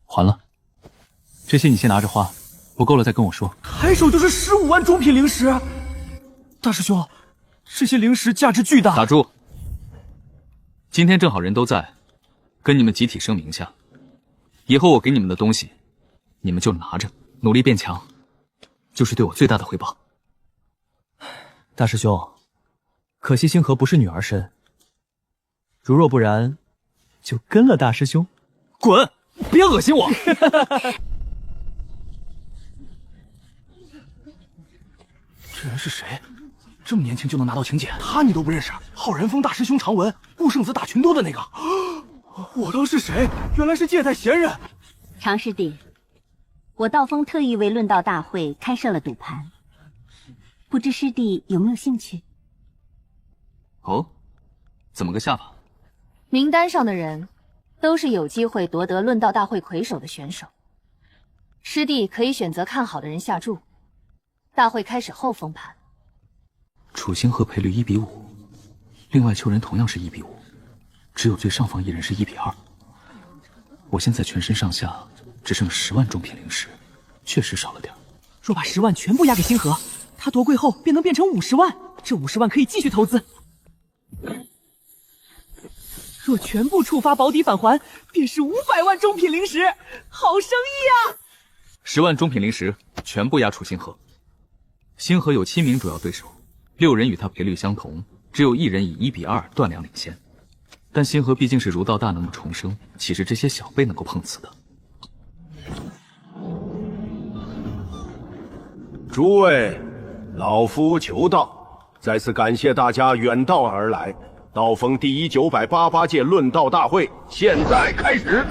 还了，这些你先拿着花，不够了再跟我说。抬手就是15万中品灵石，大师兄，这些灵石价值巨大。打住！今天正好人都在，跟你们集体声明下，以后我给你们的东西，你们就拿着，努力变强，就是对我最大的回报。大师兄，可惜星河不是女儿身，如若不然，就跟了大师兄。滚！别恶心我！这人是谁？这么年轻就能拿到请柬，他你都不认识？浩然峰大师兄常文，顾圣子打群斗的那个。我当是谁？原来是借贷闲人。常师弟，我道峰特意为论道大会开设了赌盘，不知师弟有没有兴趣？哦，怎么个下法？名单上的人都是有机会夺得论道大会魁首的选手，师弟可以选择看好的人下注，大会开始后封盘。楚星河赔率1:5，另外丘人同样是1:5，只有最上方一人是1:2。我现在全身上下只剩10万中品灵石，确实少了点。若把10万全部押给星河，他夺桂后便能变成50万，这50万可以继续投资。若全部触发保底返还，便是500万中品灵石，好生意啊！10万中品灵石全部押楚星河。星河有7名主要对手，6人与他赔率相同，只有1人以1:2断粮领先。但星河毕竟是儒道大能的重生，岂是这些小辈能够碰瓷的？诸位，老夫求道，再次感谢大家远道而来。道峰第1988届论道大会现在开始。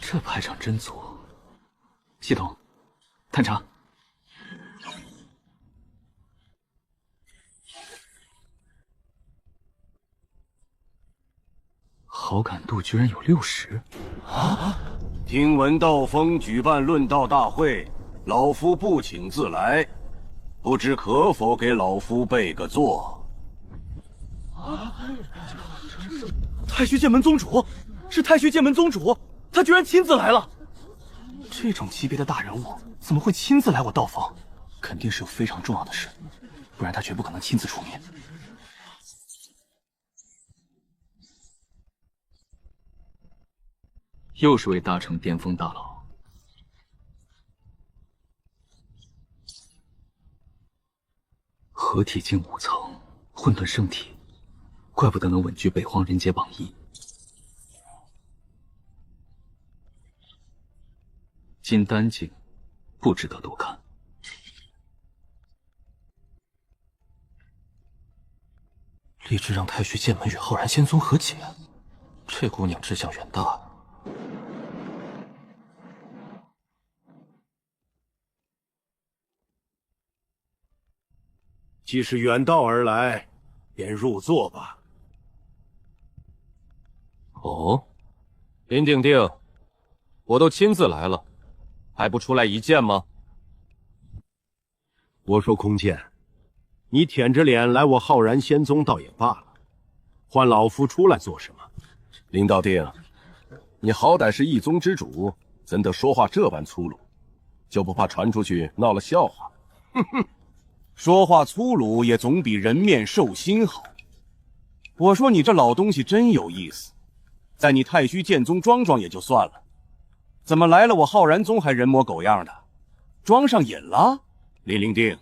这排场真足。系统，探查。好感度居然有60啊！听闻道峰举办论道大会，老夫不请自来，不知可否给老夫备个座？太虚剑门宗主，是太虚剑门宗主，他居然亲自来了。这种级别的大人物怎么会亲自来我道峰？肯定是有非常重要的事，不然他绝不可能亲自出面。又是位大成巅峰大佬，合体境5层，混沌圣体，怪不得能稳居北荒人杰榜1。金丹境不值得多看。立志让太虚剑门与浩然仙宗和解，这姑娘志向远大。既是远道而来，便入座吧。哦，林定定，我都亲自来了，还不出来一见吗？我说空剑，你舔着脸来我浩然仙宗倒也罢了，换老夫出来做什么？林道定，你好歹是一宗之主，怎得说话这般粗鲁？就不怕传出去闹了笑话？哼哼，说话粗鲁也总比人面兽心好。我说你这老东西真有意思，在你太虚剑宗装装也就算了，怎么来了我浩然宗还人模狗样的，装上瘾了？林灵定，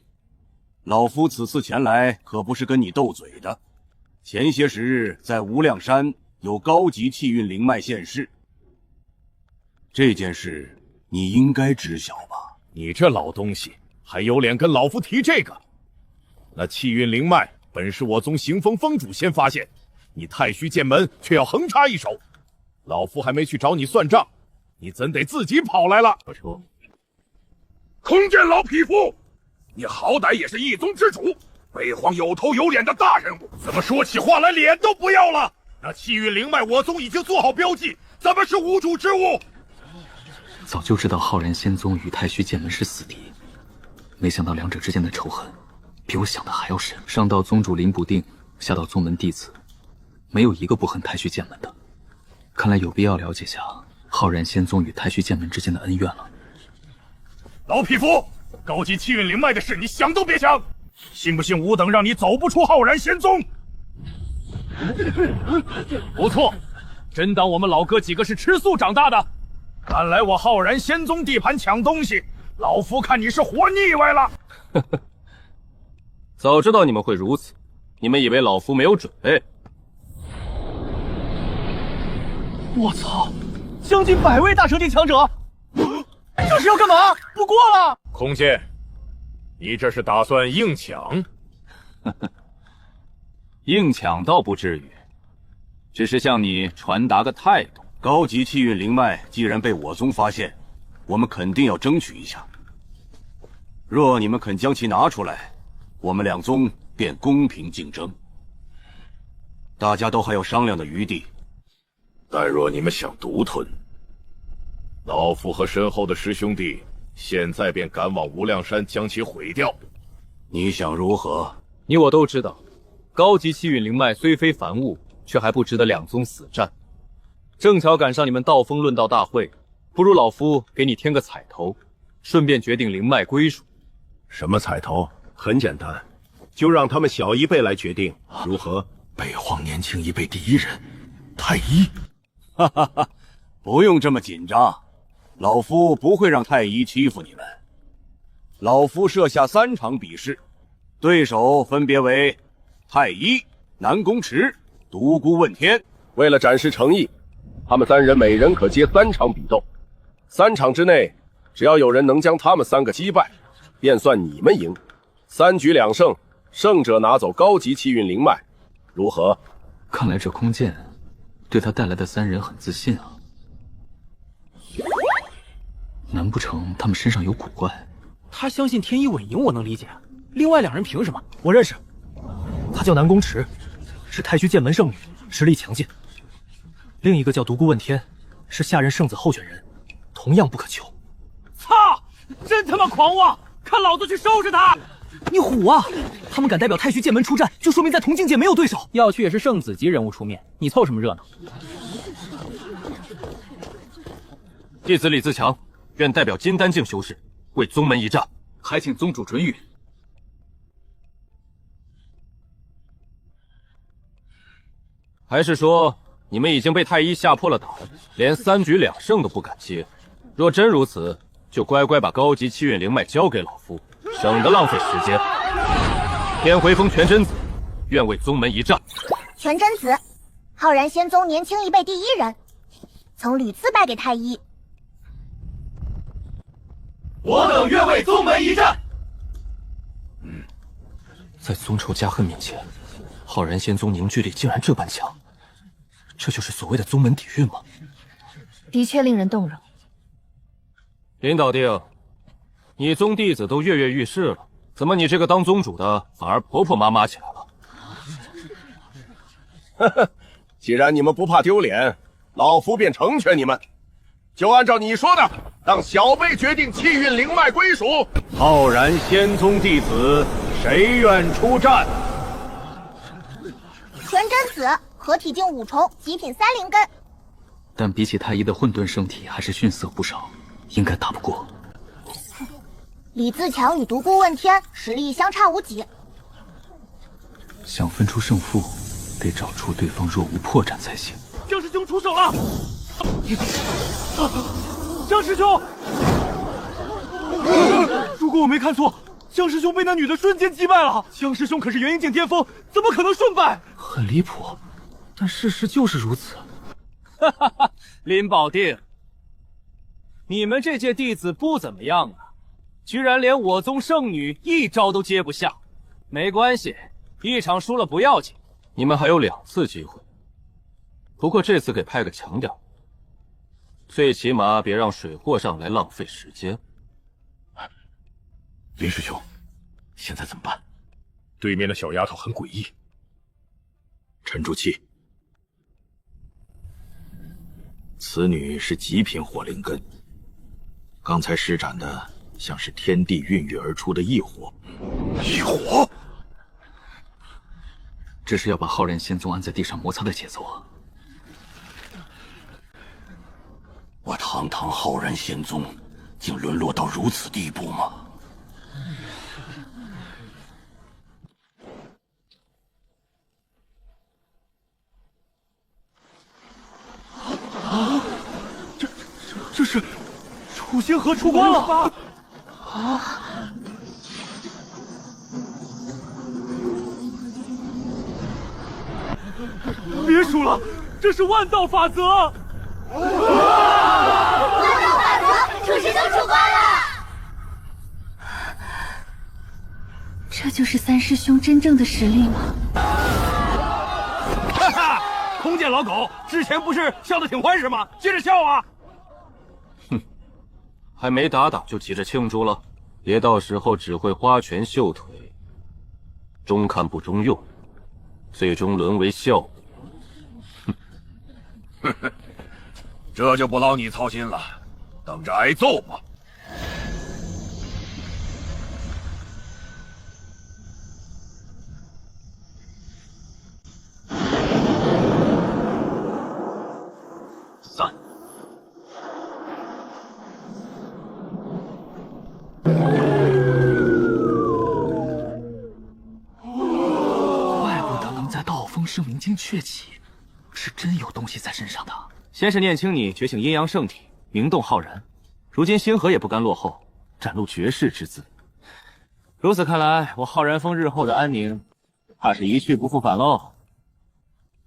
老夫此次前来可不是跟你斗嘴的。前些时日在无量山有高级气运灵脉现世，这件事你应该知晓吧？你这老东西还有脸跟老夫提这个？那气运灵脉本是我宗行风峰主先发现，你太虚剑门却要横插一手，老夫还没去找你算账，你怎得自己跑来了？空见老匹夫，你好歹也是一宗之主，北荒有头有脸的大人物，怎么说起话来脸都不要了？那气运灵脉我宗已经做好标记，怎么是无主之物？早就知道浩然仙宗与太虚剑门是死敌，没想到两者之间的仇恨比我想的还要深。上到宗主林不定，下到宗门弟子，没有一个不恨太虚剑门的。看来有必要了解下浩然仙宗与太虚剑门之间的恩怨了。老匹夫，高级气运灵脉的事你想都别想，信不信吾等让你走不出浩然仙宗？不错，真当我们老哥几个是吃素长大的？敢来我浩然仙宗地盘抢东西，老夫看你是活腻歪了。早知道你们会如此，你们以为老夫没有准备？我操，将近100位大成境强者，这是要干嘛？不过了！空剑，你这是打算硬抢？硬抢倒不至于，只是向你传达个态度。高级气运灵脉既然被我宗发现，我们肯定要争取一下。若你们肯将其拿出来，我们两宗便公平竞争，大家都还有商量的余地。但若你们想独吞，老夫和身后的师兄弟现在便赶往无量山将其毁掉。你想如何？你我都知道，高级气运灵脉虽非凡物，却还不值得两宗死战。正巧赶上你们道风论道大会，不如老夫给你添个彩头，顺便决定灵脉归属。什么彩头？很简单，就让他们小一辈来决定，如何？北荒年轻一辈第一人，太医。哈哈哈，不用这么紧张，老夫不会让太医欺负你们。老夫设下3场比试，对手分别为太医、南宫池、独孤问天。为了展示诚意，他们3人每人可接3场比斗，3场之内，只要有人能将他们3个击败，便算你们赢。3局2胜，胜者拿走高级气运灵脉，如何？看来这空剑对他带来的3人很自信啊。难不成他们身上有古怪？他相信天一稳赢，我能理解。另外2人凭什么？我认识，她叫南宫池，是太虚剑门圣女，实力强劲。另一个叫独孤问天，是下任圣子候选人，同样不可求。操！真他妈狂妄！看老子去收拾他！你虎啊！他们敢代表太虚剑门出战，就说明在同境界没有对手。要去也是圣子级人物出面，你凑什么热闹？弟子李自强愿代表金丹境修士，为宗门一战。还请宗主准允。还是说你们已经被太医吓破了胆，连3局2胜都不敢接？若真如此，就乖乖把高级气运灵脉交给老夫，省得浪费时间。天回峰全真子，愿为宗门一战。全真子，浩然仙宗年轻一辈第一人，曾屡次败给太医。我等愿为宗门一战。在宗仇家恨面前，浩然仙宗凝聚力竟然这般强，这就是所谓的宗门底蕴吗？的确令人动容。林导定，你宗弟子都跃跃欲试了，怎么你这个当宗主的反而婆婆妈妈起来了？呵呵，既然你们不怕丢脸，老夫便成全你们。就按照你说的，让小辈决定气运灵脉归属。浩然仙宗弟子，谁愿出战？全真子，合体境5重，极品3灵根。但比起太医的混沌圣体，还是逊色不少，应该打不过。李自强与独孤问天实力相差无几，想分出胜负，得找出对方若无破绽才行。江师兄出手了！江师兄，如果我没看错，江师兄被那女的瞬间击败了。江师兄可是元婴境巅峰，怎么可能顺败？很离谱，但事实就是如此。哈哈哈，林保定，你们这届弟子不怎么样啊，居然连我宗圣女一招都接不下。没关系，一场输了不要紧，你们还有2次机会。不过这次给派个强点，最起码别让水货上来浪费时间。林师兄，现在怎么办？对面的小丫头很诡异。沉住气，此女是极品火灵根，刚才施展的像是天地孕育而出的异火。异火？这是要把浩然仙宗按在地上摩擦的节奏啊！我堂堂浩然仙宗，竟沦落到如此地步吗？啊！这是楚星河出关了！啊！别数了，这是万道法则！万道法则，楚师兄出关了！这就是三师兄真正的实力吗？哈哈，空见老狗，之前不是笑得挺欢实吗？接着笑啊！哼，还没打就急着庆祝了，别到时候只会花拳绣腿，中看不中用，最终沦为笑柄。哼哼，这就不劳你操心了，等着挨揍吧。3。怪不得能在道风圣明经鹊起，是真有东西在身上的。先是念青你觉醒阴阳圣体，名动浩然，如今星河也不甘落后，展露绝世之姿。如此看来，我浩然峰日后的安宁，怕是一去不复返喽。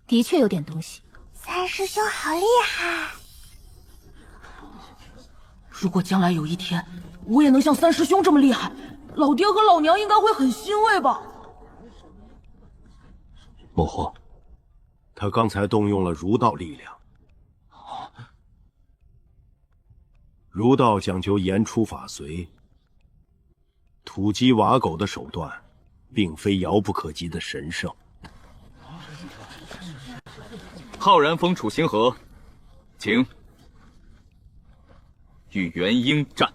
的确有点东西。三师兄好厉害！如果将来有一天，我也能像三师兄这么厉害，老爹和老娘应该会很欣慰吧？莫慌，他刚才动用了儒道力量。儒道讲究言出法随，土鸡瓦狗的手段，并非遥不可及的神圣。浩然峰楚星河，请与元婴战。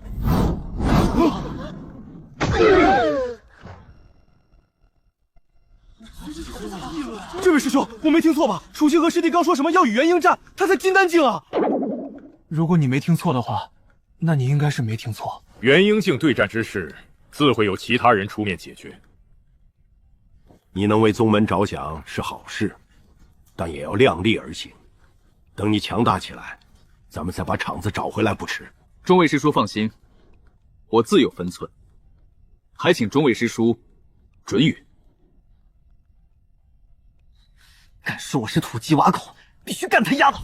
这位师兄，我没听错吧？楚星河师弟刚说什么要与元婴战？他才金丹境啊！如果你没听错的话，那你应该是没听错。元婴境对战之事，自会有其他人出面解决。你能为宗门着想是好事，但也要量力而行。等你强大起来，咱们再把场子找回来不迟。众位师叔放心，我自有分寸，还请众位师叔准予。敢说我是土鸡瓦口，必须干他丫的！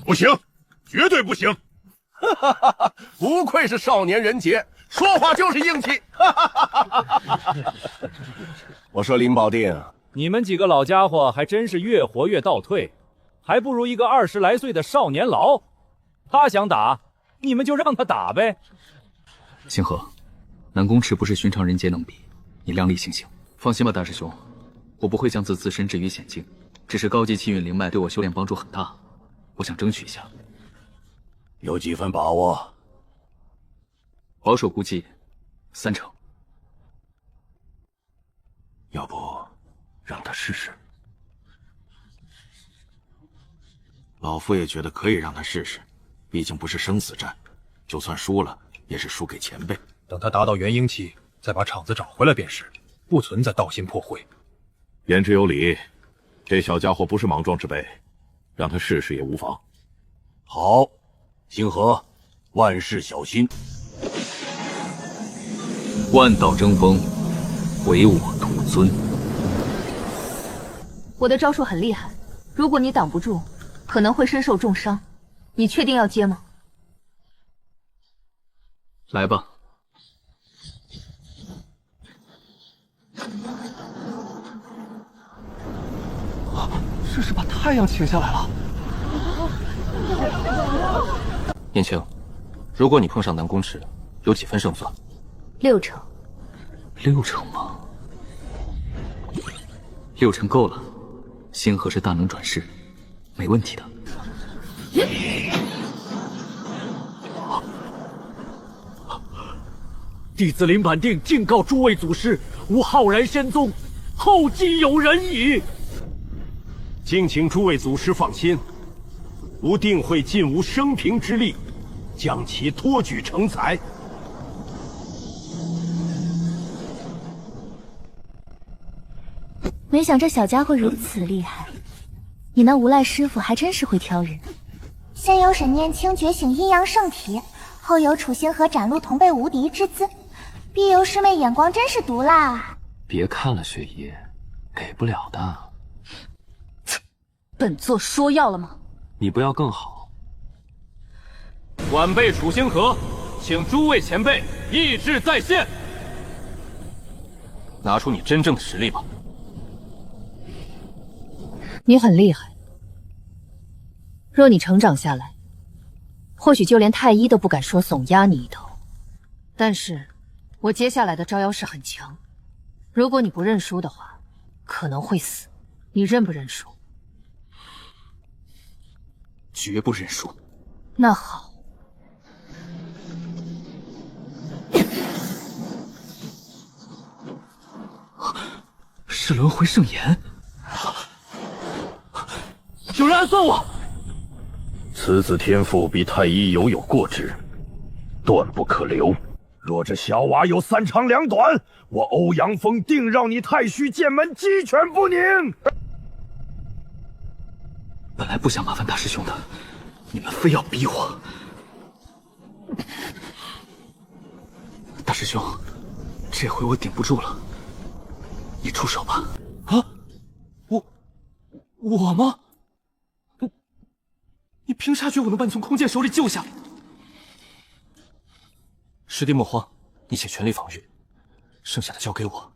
不行，绝对不行！哈哈哈哈！不愧是少年人杰，说话就是硬气！哈哈哈哈！我说林保定，你们几个老家伙还真是越活越倒退，还不如一个20来岁的少年郎。他想打，你们就让他打呗。星河，南宫池不是寻常人杰能比，你量力行行。放心吧，大师兄，我不会将自身置于险境。只是高级气运灵脉对我修炼帮助很大，我想争取一下。有几分把握？保守估计30%。要不让他试试？老夫也觉得可以让他试试，毕竟不是生死战，就算输了也是输给前辈。等他达到元婴期，再把场子找回来便是，不存在道心破会。言之有理，这小家伙不是莽撞之辈，让他试试也无妨。好，星河，万事小心。万道争锋，唯我徒尊。我的招数很厉害，如果你挡不住，可能会身受重伤。你确定要接吗？来吧。这是把太阳请下来了。燕青，如果你碰上南宫池，有几分胜算？60%。60%吗？60%够了。星河是大能转世，没问题的。弟子林板定敬告诸位祖师，吾浩然仙宗后继有人矣。敬请诸位祖师放心，吾定会尽吾生平之力，将其托举成才。没想这小家伙如此厉害，你那无赖师傅还真是会挑人。先有沈念清觉醒阴阳圣体，后有楚星河展露同辈无敌之姿，碧游师妹眼光真是毒辣。别看了，雪姨，给不了的。本座说要了吗？你不要更好。晚辈楚星河，请诸位前辈意志再现，拿出你真正的实力吧。你很厉害，若你成长下来，或许就连太医都不敢说耸压你一头。但是，我接下来的招妖式很强，如果你不认输的话，可能会死。你认不认输？绝不认输。那好。是轮回圣言。有人暗算我！此子天赋比太医有过之，断不可留。若这小娃有3长2短，我欧阳锋定让你太虚剑门鸡犬不宁。本来不想麻烦大师兄的，你们非要逼我。大师兄，这回我顶不住了，你出手吧。啊，我吗？你凭啥觉我能把你从空剑手里救下？师弟莫慌，你且全力防御，剩下的交给我。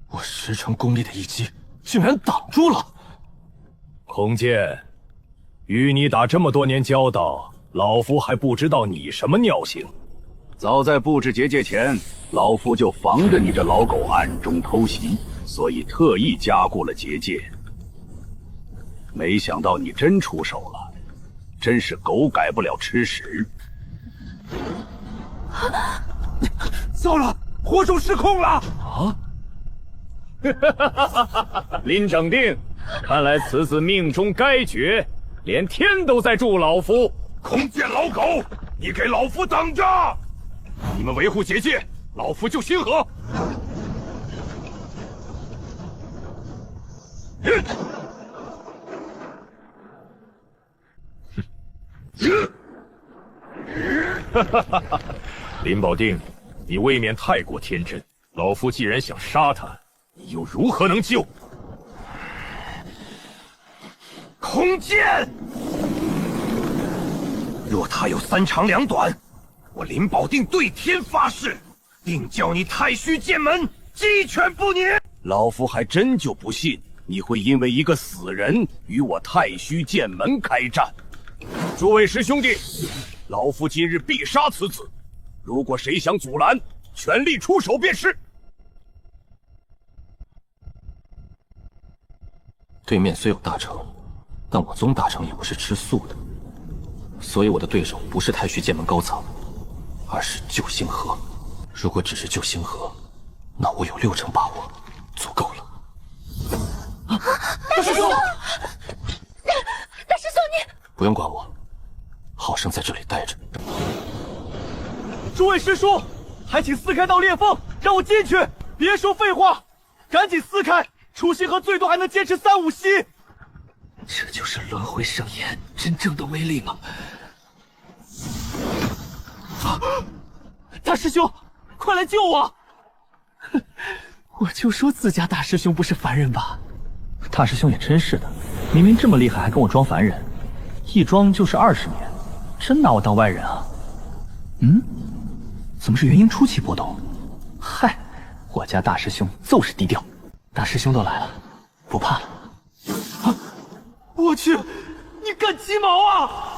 我10成功力的一击，竟然挡住了。空剑，与你打这么多年交道，老夫还不知道你什么尿性。早在布置结界前，老夫就防着你这老狗暗中偷袭，所以特意加固了结界。没想到你真出手了，真是狗改不了吃屎。糟了，火种失控了！啊！林整定，看来此子命中该绝，连天都在助老夫。空剑老狗，你给老夫等着！你们维护结界，老夫就星河。林保定，你未免太过天真。老夫既然想杀他，你又如何能救？空剑！若他有3长2短，我林保定对天发誓，定叫你太虚剑门鸡犬不宁！老夫还真就不信你会因为一个死人与我太虚剑门开战。诸位师兄弟，老夫今日必杀此子，如果谁想阻拦，全力出手便是。对面虽有大成，但我宗大成也不是吃素的，所以我的对手不是太虚剑门高层，而是救星河。如果只是救星河，那我有6成把握，足够了。大师兄，大师兄你不用管我，好生在这里待着。诸位师叔，还请撕开道裂缝，让我进去！别说废话，赶紧撕开！楚星河最多还能坚持3、5息。这就是轮回圣炎真正的威力吗？大师兄，快来救我！我就说自家大师兄不是凡人吧？大师兄也真是的，明明这么厉害，还跟我装凡人，一装就是20年，真拿我当外人啊？怎么是元婴出奇波动？嗨，我家大师兄就是低调。大师兄都来了，不怕了。我去，你干鸡毛啊！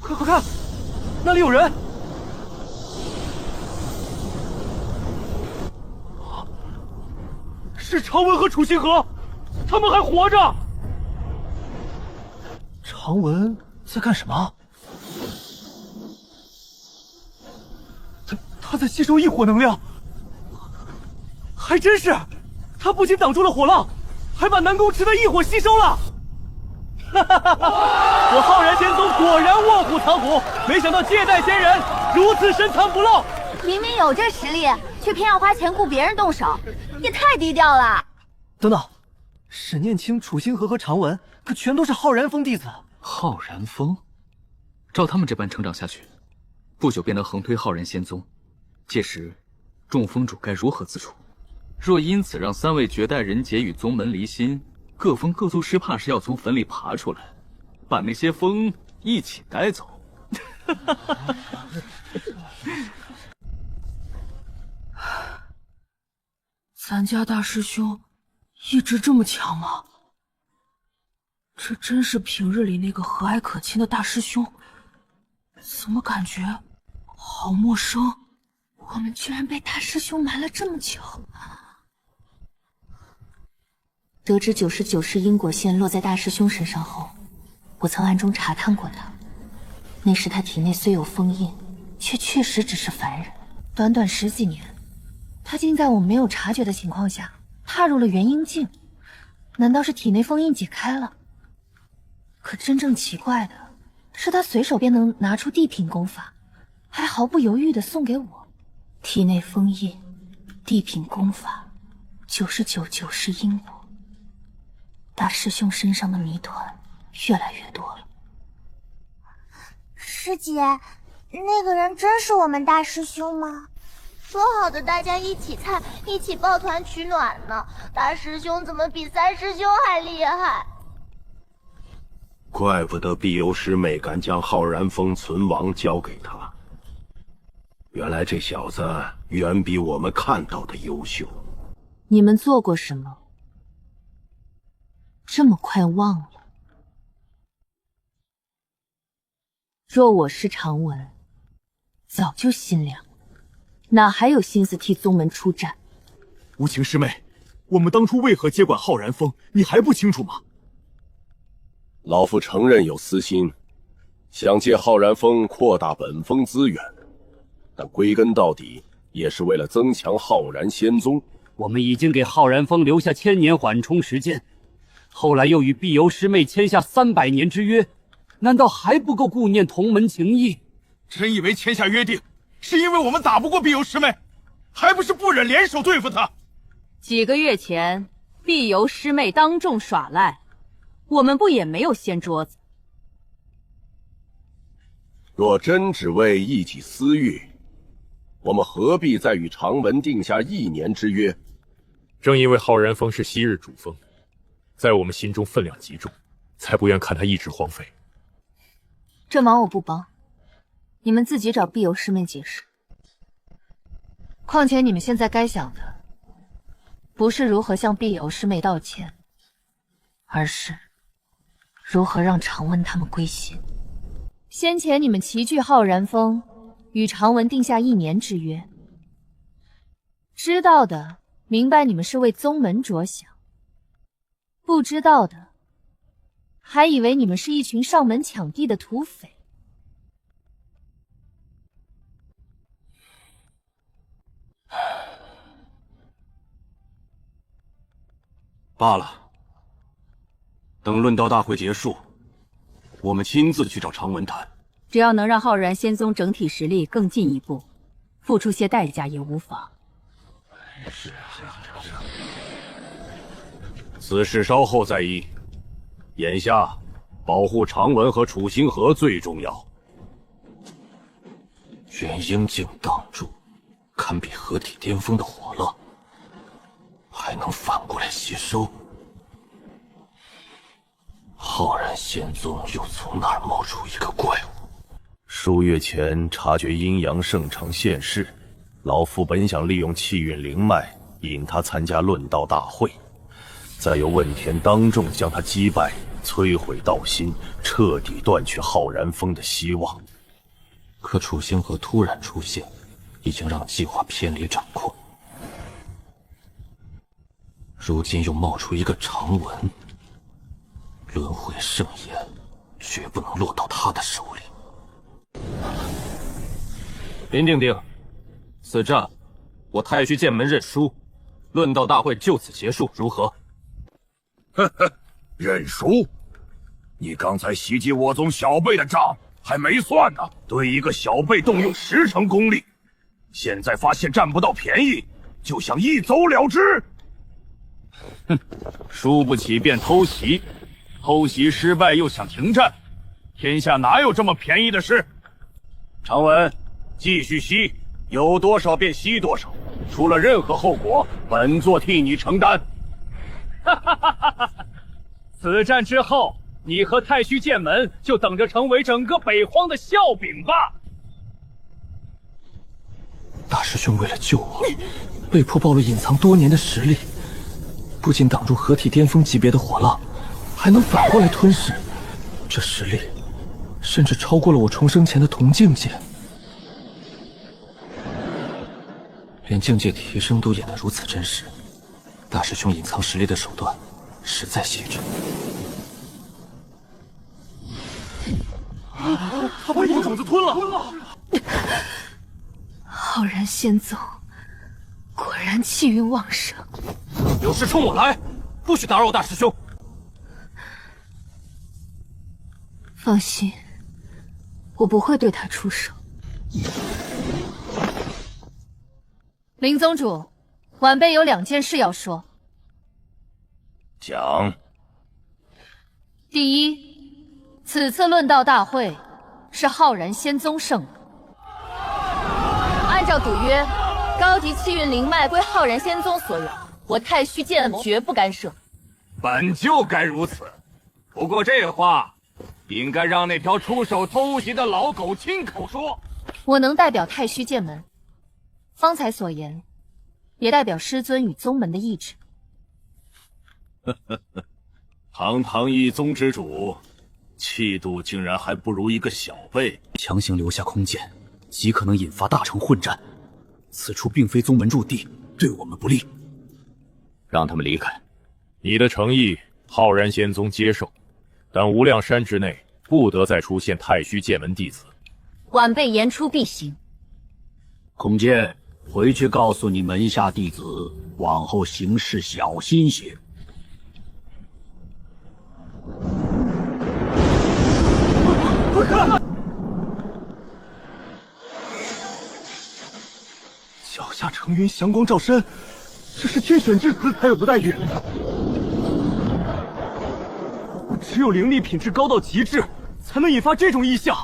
快看，那里有人！是常文和楚星河，他们还活着。常文在干什么？他在吸收异火能量，还真是，他不仅挡住了火浪，还把南宫池的异火吸收了。我浩然仙宗果然卧虎藏虎，没想到借代仙人如此深藏不露。明明有这实力，却偏要花钱雇别人动手，也太低调了。等等，沈念清、楚星河和常文可全都是浩然峰弟子。浩然峰，照他们这般成长下去，不久便能横推浩然仙宗。届时，众峰主该如何自处？若因此让3位绝代人杰与宗门离心，各峰各族师怕是要从坟里爬出来，把那些峰一起带走。咱家大师兄一直这么强吗？这真是平日里那个和蔼可亲的大师兄，怎么感觉好陌生？我们居然被大师兄瞒了这么久。得知99世因果线落在大师兄身上后，我曾暗中查探过他。那时他体内虽有封印，却确实只是凡人。短短10几年，他竟在我没有察觉的情况下踏入了元婴境，难道是体内封印解开了？可真正奇怪的是，他随手便能拿出地品功法，还毫不犹豫地送给我。体内封印，地品功法，99世因果。大师兄身上的谜团越来越多了。师姐，那个人真是我们大师兄吗？说好的大家一起菜，一起抱团取暖呢，大师兄怎么比3师兄还厉害？怪不得碧游师妹敢将浩然峰存亡交给他。原来这小子远比我们看到的优秀。你们做过什么？这么快忘了？若我是常文，早就心凉了，哪还有心思替宗门出战？无情师妹，我们当初为何接管浩然峰，你还不清楚吗？老夫承认有私心，想借浩然峰扩大本峰资源，但归根到底也是为了增强浩然仙宗，我们已经给浩然峰留下1000年缓冲时间，后来又与碧游师妹签下300年之约，难道还不够顾念同门情谊？真以为签下约定是因为我们打不过碧游师妹，还不是不忍联手对付她？几个月前，碧游师妹当众耍赖，我们不也没有掀桌子？若真只为一己私欲，我们何必再与长文定下1年之约？正因为浩然峰是昔日主峰，在我们心中分量极重，才不愿看他一直荒废。这忙我不帮，你们自己找碧游师妹解释。况且你们现在该想的，不是如何向碧游师妹道歉，而是如何让长文他们归心。先前你们齐聚浩然峰，与长文定下1年之约，知道的明白你们是为宗门着想，不知道的还以为你们是一群上门抢地的土匪。罢了，等论道大会结束，我们亲自去找长文谈。只要能让浩然仙宗整体实力更进一步，付出些代价也无妨。此事稍后再议，眼下保护长文和楚星河最重要。元婴境挡住，堪比合体巅峰的火浪，还能反过来吸收。浩然仙宗又从哪儿冒出一个怪物？数月前察觉阴阳圣城现世，老夫本想利用气运灵脉引他参加论道大会，再由问天当众将他击败，摧毁道心，彻底断去浩然峰的希望。可楚星河突然出现，已经让计划偏离掌控。如今又冒出一个长文，轮回圣言绝不能落到他的手里。林定定，此战我太虚剑门认输，论道大会就此结束，如何？呵呵，认输？你刚才袭击我宗小辈的账还没算呢，对一个小辈动用10成功力，现在发现占不到便宜，就想一走了之？哼，输不起便偷袭，偷袭失败又想停战，天下哪有这么便宜的事？长文，继续吸，有多少便吸多少，出了任何后果，本座替你承担。哈哈哈哈哈！此战之后，你和太虚剑门就等着成为整个北荒的笑柄吧。大师兄为了救我，被迫暴露隐藏多年的实力，不仅挡住合体巅峰级别的火浪，还能反过来吞噬，这实力甚至超过了我重生前的同境界。连境界提升都演得如此真实，大师兄隐藏实力的手段实在细致。他把火种子吞了！浩然仙宗果然气运旺盛。有事冲我来，不许打扰大师兄。放心，我不会对他出手。林宗主，晚辈有2件事要说。讲。第一，此次论道大会是浩然仙宗胜利。按照赌约，高级气运灵脉归浩然仙宗所有，我太虚剑门绝不干涉。本就该如此，不过这话应该让那条出手偷袭的老狗亲口说。我能代表太虚剑门，方才所言也代表师尊与宗门的意志。堂堂一宗之主，气度竟然还不如一个小辈。强行留下空间，极可能引发大城混战。此处并非宗门驻地，对我们不利。让他们离开。你的诚意，浩然仙宗接受，但无量山之内不得再出现太虚剑门弟子。晚辈言出必行。空间，回去告诉你门下弟子，往后行事小心些。脚下乘云，祥光照身，这是天选之子才有的待遇。只有灵力品质高到极致，才能引发这种异象。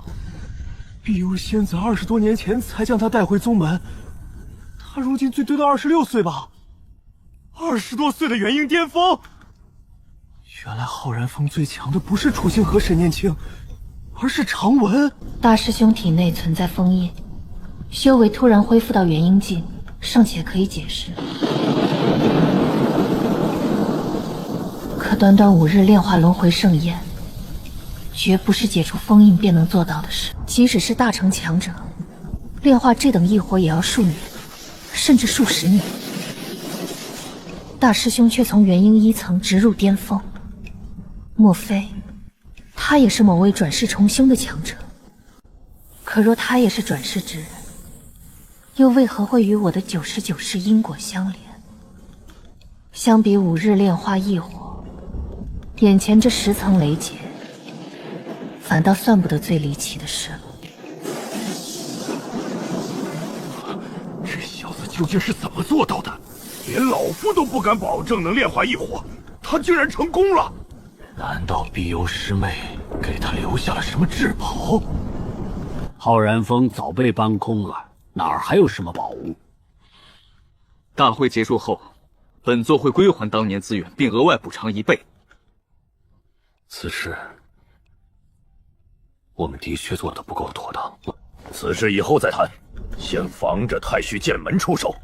碧幽仙子20多年前才将他带回宗门，他如今最多到26岁吧？20多岁的元婴巅峰。原来浩然峰最强的不是楚星河沈念青，而是长文。大师兄体内存在封印，修为突然恢复到元婴境，尚且可以解释。可短短5日炼化轮回盛宴，绝不是解除封印便能做到的事。即使是大成强者，炼化这等异火也要数年，甚至数10年。大师兄却从元婴1层直入巅峰，莫非他也是某位转世重修的强者？可若他也是转世之人，又为何会与我的99世因果相连？相比5日炼化异火，眼前这10层雷劫，反倒算不得最离奇的事了。这小子究竟是怎么做到的？连老夫都不敢保证能炼化异火，他竟然成功了！难道碧幽师妹给他留下了什么至宝？浩然峰早被搬空了，哪儿还有什么宝物？大会结束后，本座会归还当年资源，并额外补偿1倍。此事我们的确做得不够妥当。此事以后再谈，先防着太虚剑门出手。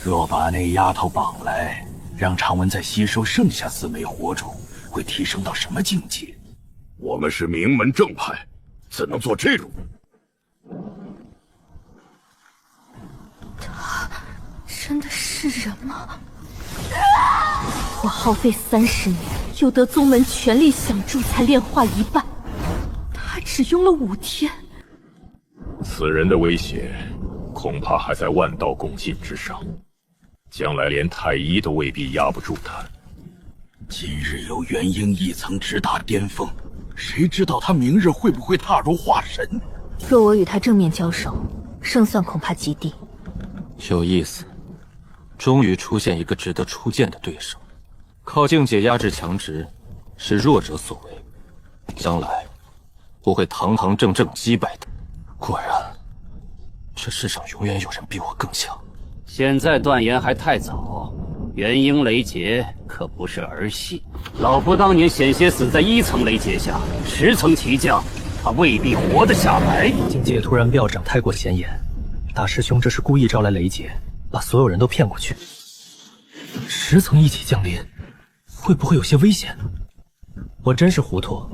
若把那丫头绑来，让长文再吸收剩下4枚火种，会提升到什么境界？我们是名门正派，怎能做这种？他真的是人吗？我耗费30年，又得宗门全力相助，才炼化1半，他只用了5天。此人的威胁，恐怕还在万道共进之上，将来连太一都未必压不住他。今日由元婴1层直达巅峰，谁知道他明日会不会踏入化神？若我与他正面交手，胜算恐怕极低。有意思，终于出现一个值得出剑的对手。靠境界压制强值，是弱者所为，将来我会堂堂正正击败他。果然，这世上永远有人比我更强。现在断言还太早，元婴雷劫可不是儿戏。老夫当年险些死在1层雷劫下，10层奇将，他未必活得下来。境界突然飙涨，太过显眼。大师兄这是故意招来雷劫，把所有人都骗过去。10层一起降临，会不会有些危险？我真是糊涂，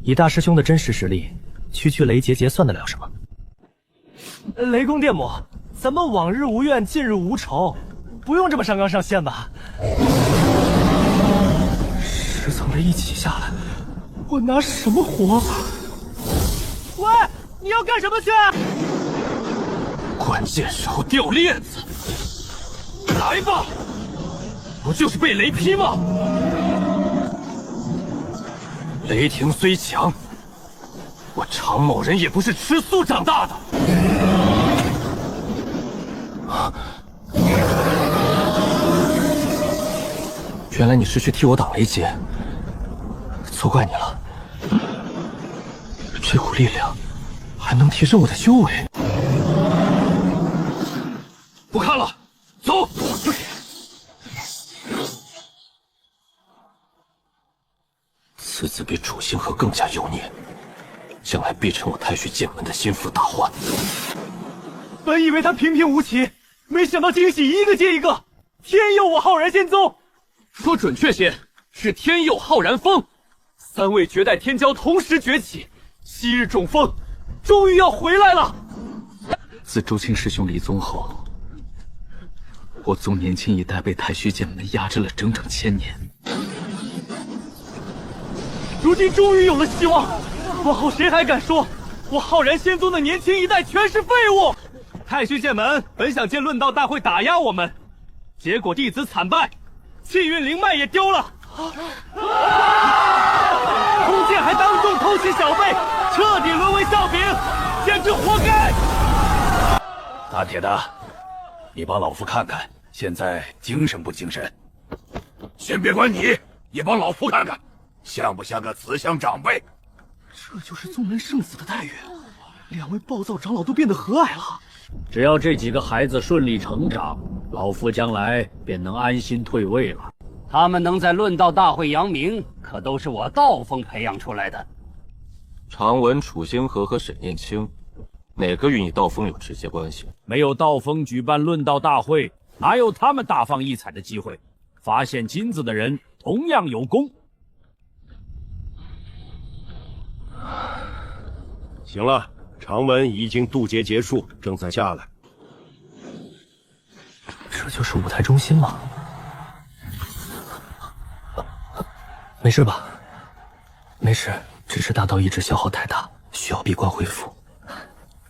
以大师兄的真实实力，区雷劫算得了什么？雷公电母，咱们往日无怨，近日无仇，不用这么上纲上线吧？10层雷一起下来，我拿什么活？喂，你要干什么去？关键时候掉链子，来吧！不就是被雷劈吗？雷霆虽强，我常某人也不是吃素长大的。原来你是去替我挡雷劫，错怪你了。这股力量还能提升我的修为。不看了，走！此子比楚星河更加妖孽，将来必成我太虚剑门的心腹大患。本以为他平平无奇，没想到惊喜一个接一个。天佑我浩然仙宗！说准确些，是天佑浩然峰。3位绝代天骄同时崛起，昔日种风终于要回来了。自朱清师兄离宗后，我宗年轻一代被太虚剑门压制了整整1000年。如今终于有了希望，往后谁还敢说我浩然仙宗的年轻一代全是废物？太虚剑门本想借论道大会打压我们，结果弟子惨败，气运灵脉也丢了。空剑还当众偷袭小辈，彻底沦为笑柄，简直活该！大铁的，你帮老夫看看，现在精神不精神？先别管你，也帮老夫看看，像不像个慈祥长辈？这就是宗门圣子的待遇，两位暴躁长老都变得和蔼了。只要这几个孩子顺利成长，老夫将来便能安心退位了。他们能在论道大会扬名，可都是我道风培养出来的。常闻楚星河和沈念清，哪个与你道风有直接关系？没有道风举办论道大会，哪有他们大放异彩的机会？发现金子的人同样有功。行了，长文已经渡劫结束，正在下来。这就是舞台中心吗？没事吧？没事，只是大道意志消耗太大，需要闭关恢复。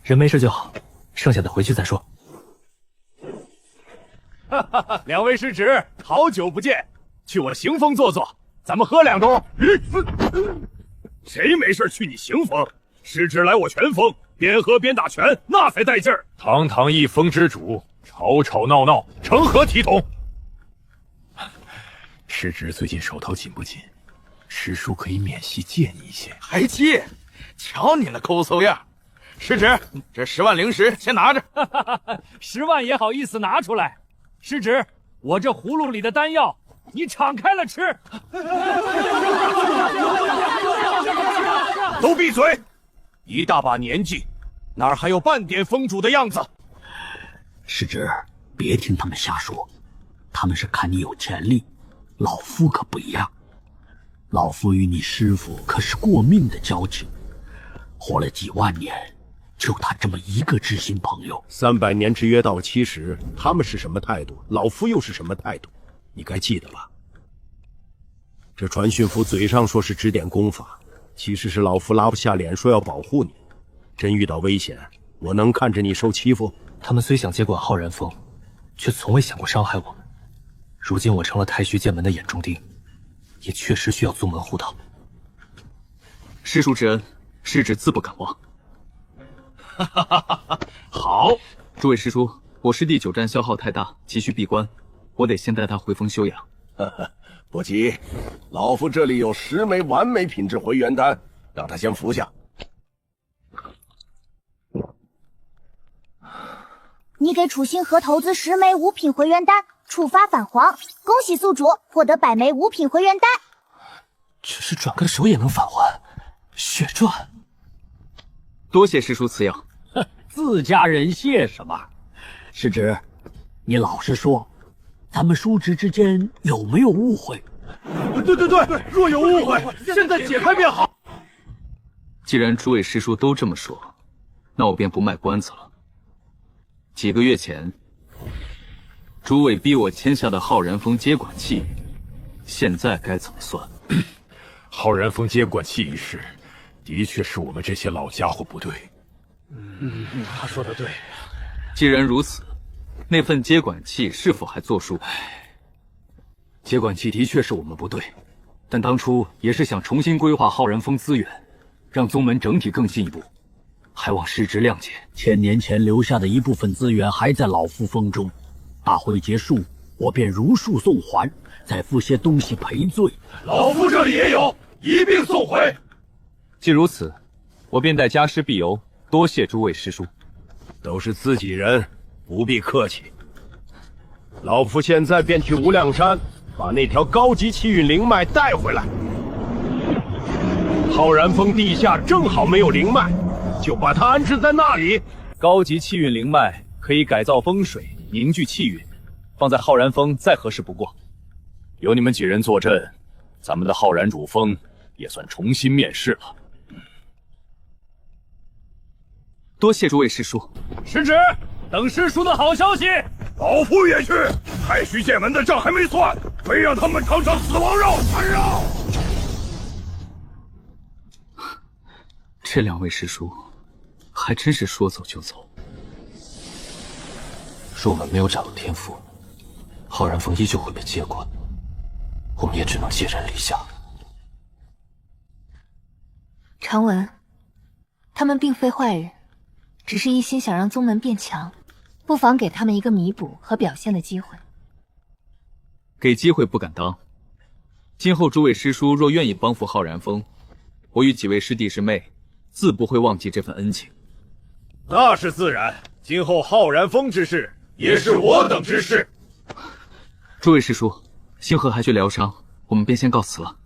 人没事就好，剩下的回去再说。两位师侄，好久不见，去我行风坐坐，咱们喝2盅。谁没事去你行风？师侄来我拳风，边喝边打拳，那才带劲儿。堂堂一峰之主，吵吵闹闹，成何体统？师侄最近手头紧不紧？师叔可以免息借你一些。还借？瞧你那抠搜样！师侄，这10万灵石先拿着。10万也好意思拿出来？师侄，我这葫芦里的丹药，你敞开了吃。都闭嘴！一大把年纪，哪儿还有半点封主的样子？师侄，别听他们瞎说，他们是看你有潜力，老夫可不一样。老夫与你师父可是过命的交情，活了几万年，就他这么一个知心朋友。300年之约到期时，他们是什么态度，老夫又是什么态度？你该记得吧？这传讯符嘴上说是指点功法，其实是老夫拉不下脸说要保护你。真遇到危险，我能看着你受欺负？他们虽想接管浩然峰，却从未想过伤害我们。如今我成了太虚剑门的眼中钉，也确实需要宗门护道。师叔之恩，师侄自不敢忘。好，诸位师叔，我师弟久战消耗太大，急需闭关，我得先带他回峰休养。不急，老夫这里有10枚完美品质回元丹，让他先服下。你给楚星河投资10枚5品回元丹，触发返黄，恭喜宿主获得100枚5品回元丹。只是转个手也能返还，血赚。多谢师叔赐养。自家人谢什么？师侄，你老实说，咱们叔侄之间有没有误会？对，若有误会，现在解开便好。既然诸位师叔都这么说，那我便不卖关子了。几个月前，诸位逼我签下的浩然峰接管器，现在该怎么算？浩然峰接管器一事，的确是我们这些老家伙不对。他说的对。既然如此，那份接管器是否还作数？接管器的确是我们不对，但当初也是想重新规划浩然峰资源，让宗门整体更进一步，还望师侄谅解。1000年前留下的一部分资源还在老夫峰中，大会结束，我便如数送还，再付些东西赔罪。老夫这里也有，一并送回。既如此，我便带家师庇佑，多谢诸位师叔。都是自己人，不必客气。老夫现在便去无量山，把那条高级气运灵脉带回来。浩然峰地下正好没有灵脉，就把它安置在那里。高级气运灵脉可以改造风水，凝聚气运，放在浩然峰再合适不过。有你们几人坐镇，咱们的浩然主峰也算重新面世了。多谢诸位师叔。师侄，等师叔的好消息。老夫也去。太虚剑门的账还没算，非让他们尝尝死亡肉。这2位师叔还真是说走就走。若我们没有展露天赋，浩然峰依旧会被接过，我们也只能寄人篱下。长文，他们并非坏人，只是一心想让宗门变强，不妨给他们一个弥补和表现的机会。给机会不敢当，今后诸位师叔若愿意帮扶浩然峰，我与几位师弟师妹自不会忘记这份恩情。那是自然，今后浩然峰之事也是我等之事。诸位师叔，星河还需疗伤，我们便先告辞了。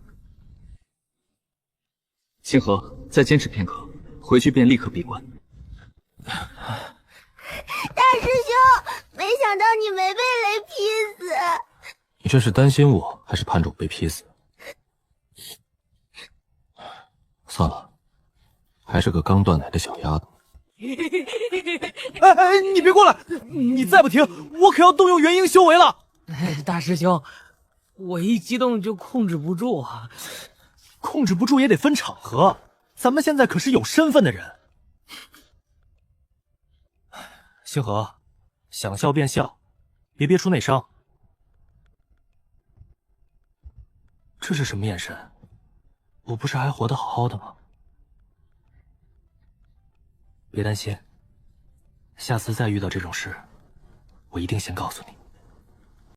星河，再坚持片刻，回去便立刻闭关。大师兄，没想到你没被雷劈死。你这是担心我，还是盼着我被劈死？算了，还是个刚断奶的小丫头。哎，你别过来！你再不停，我可要动用元婴修为了。大师兄，我一激动就控制不住啊。控制不住也得分场合，咱们现在可是有身份的人。星河，想笑便笑，别憋出内伤。这是什么眼神？我不是还活得好好的吗？别担心，下次再遇到这种事，我一定先告诉你。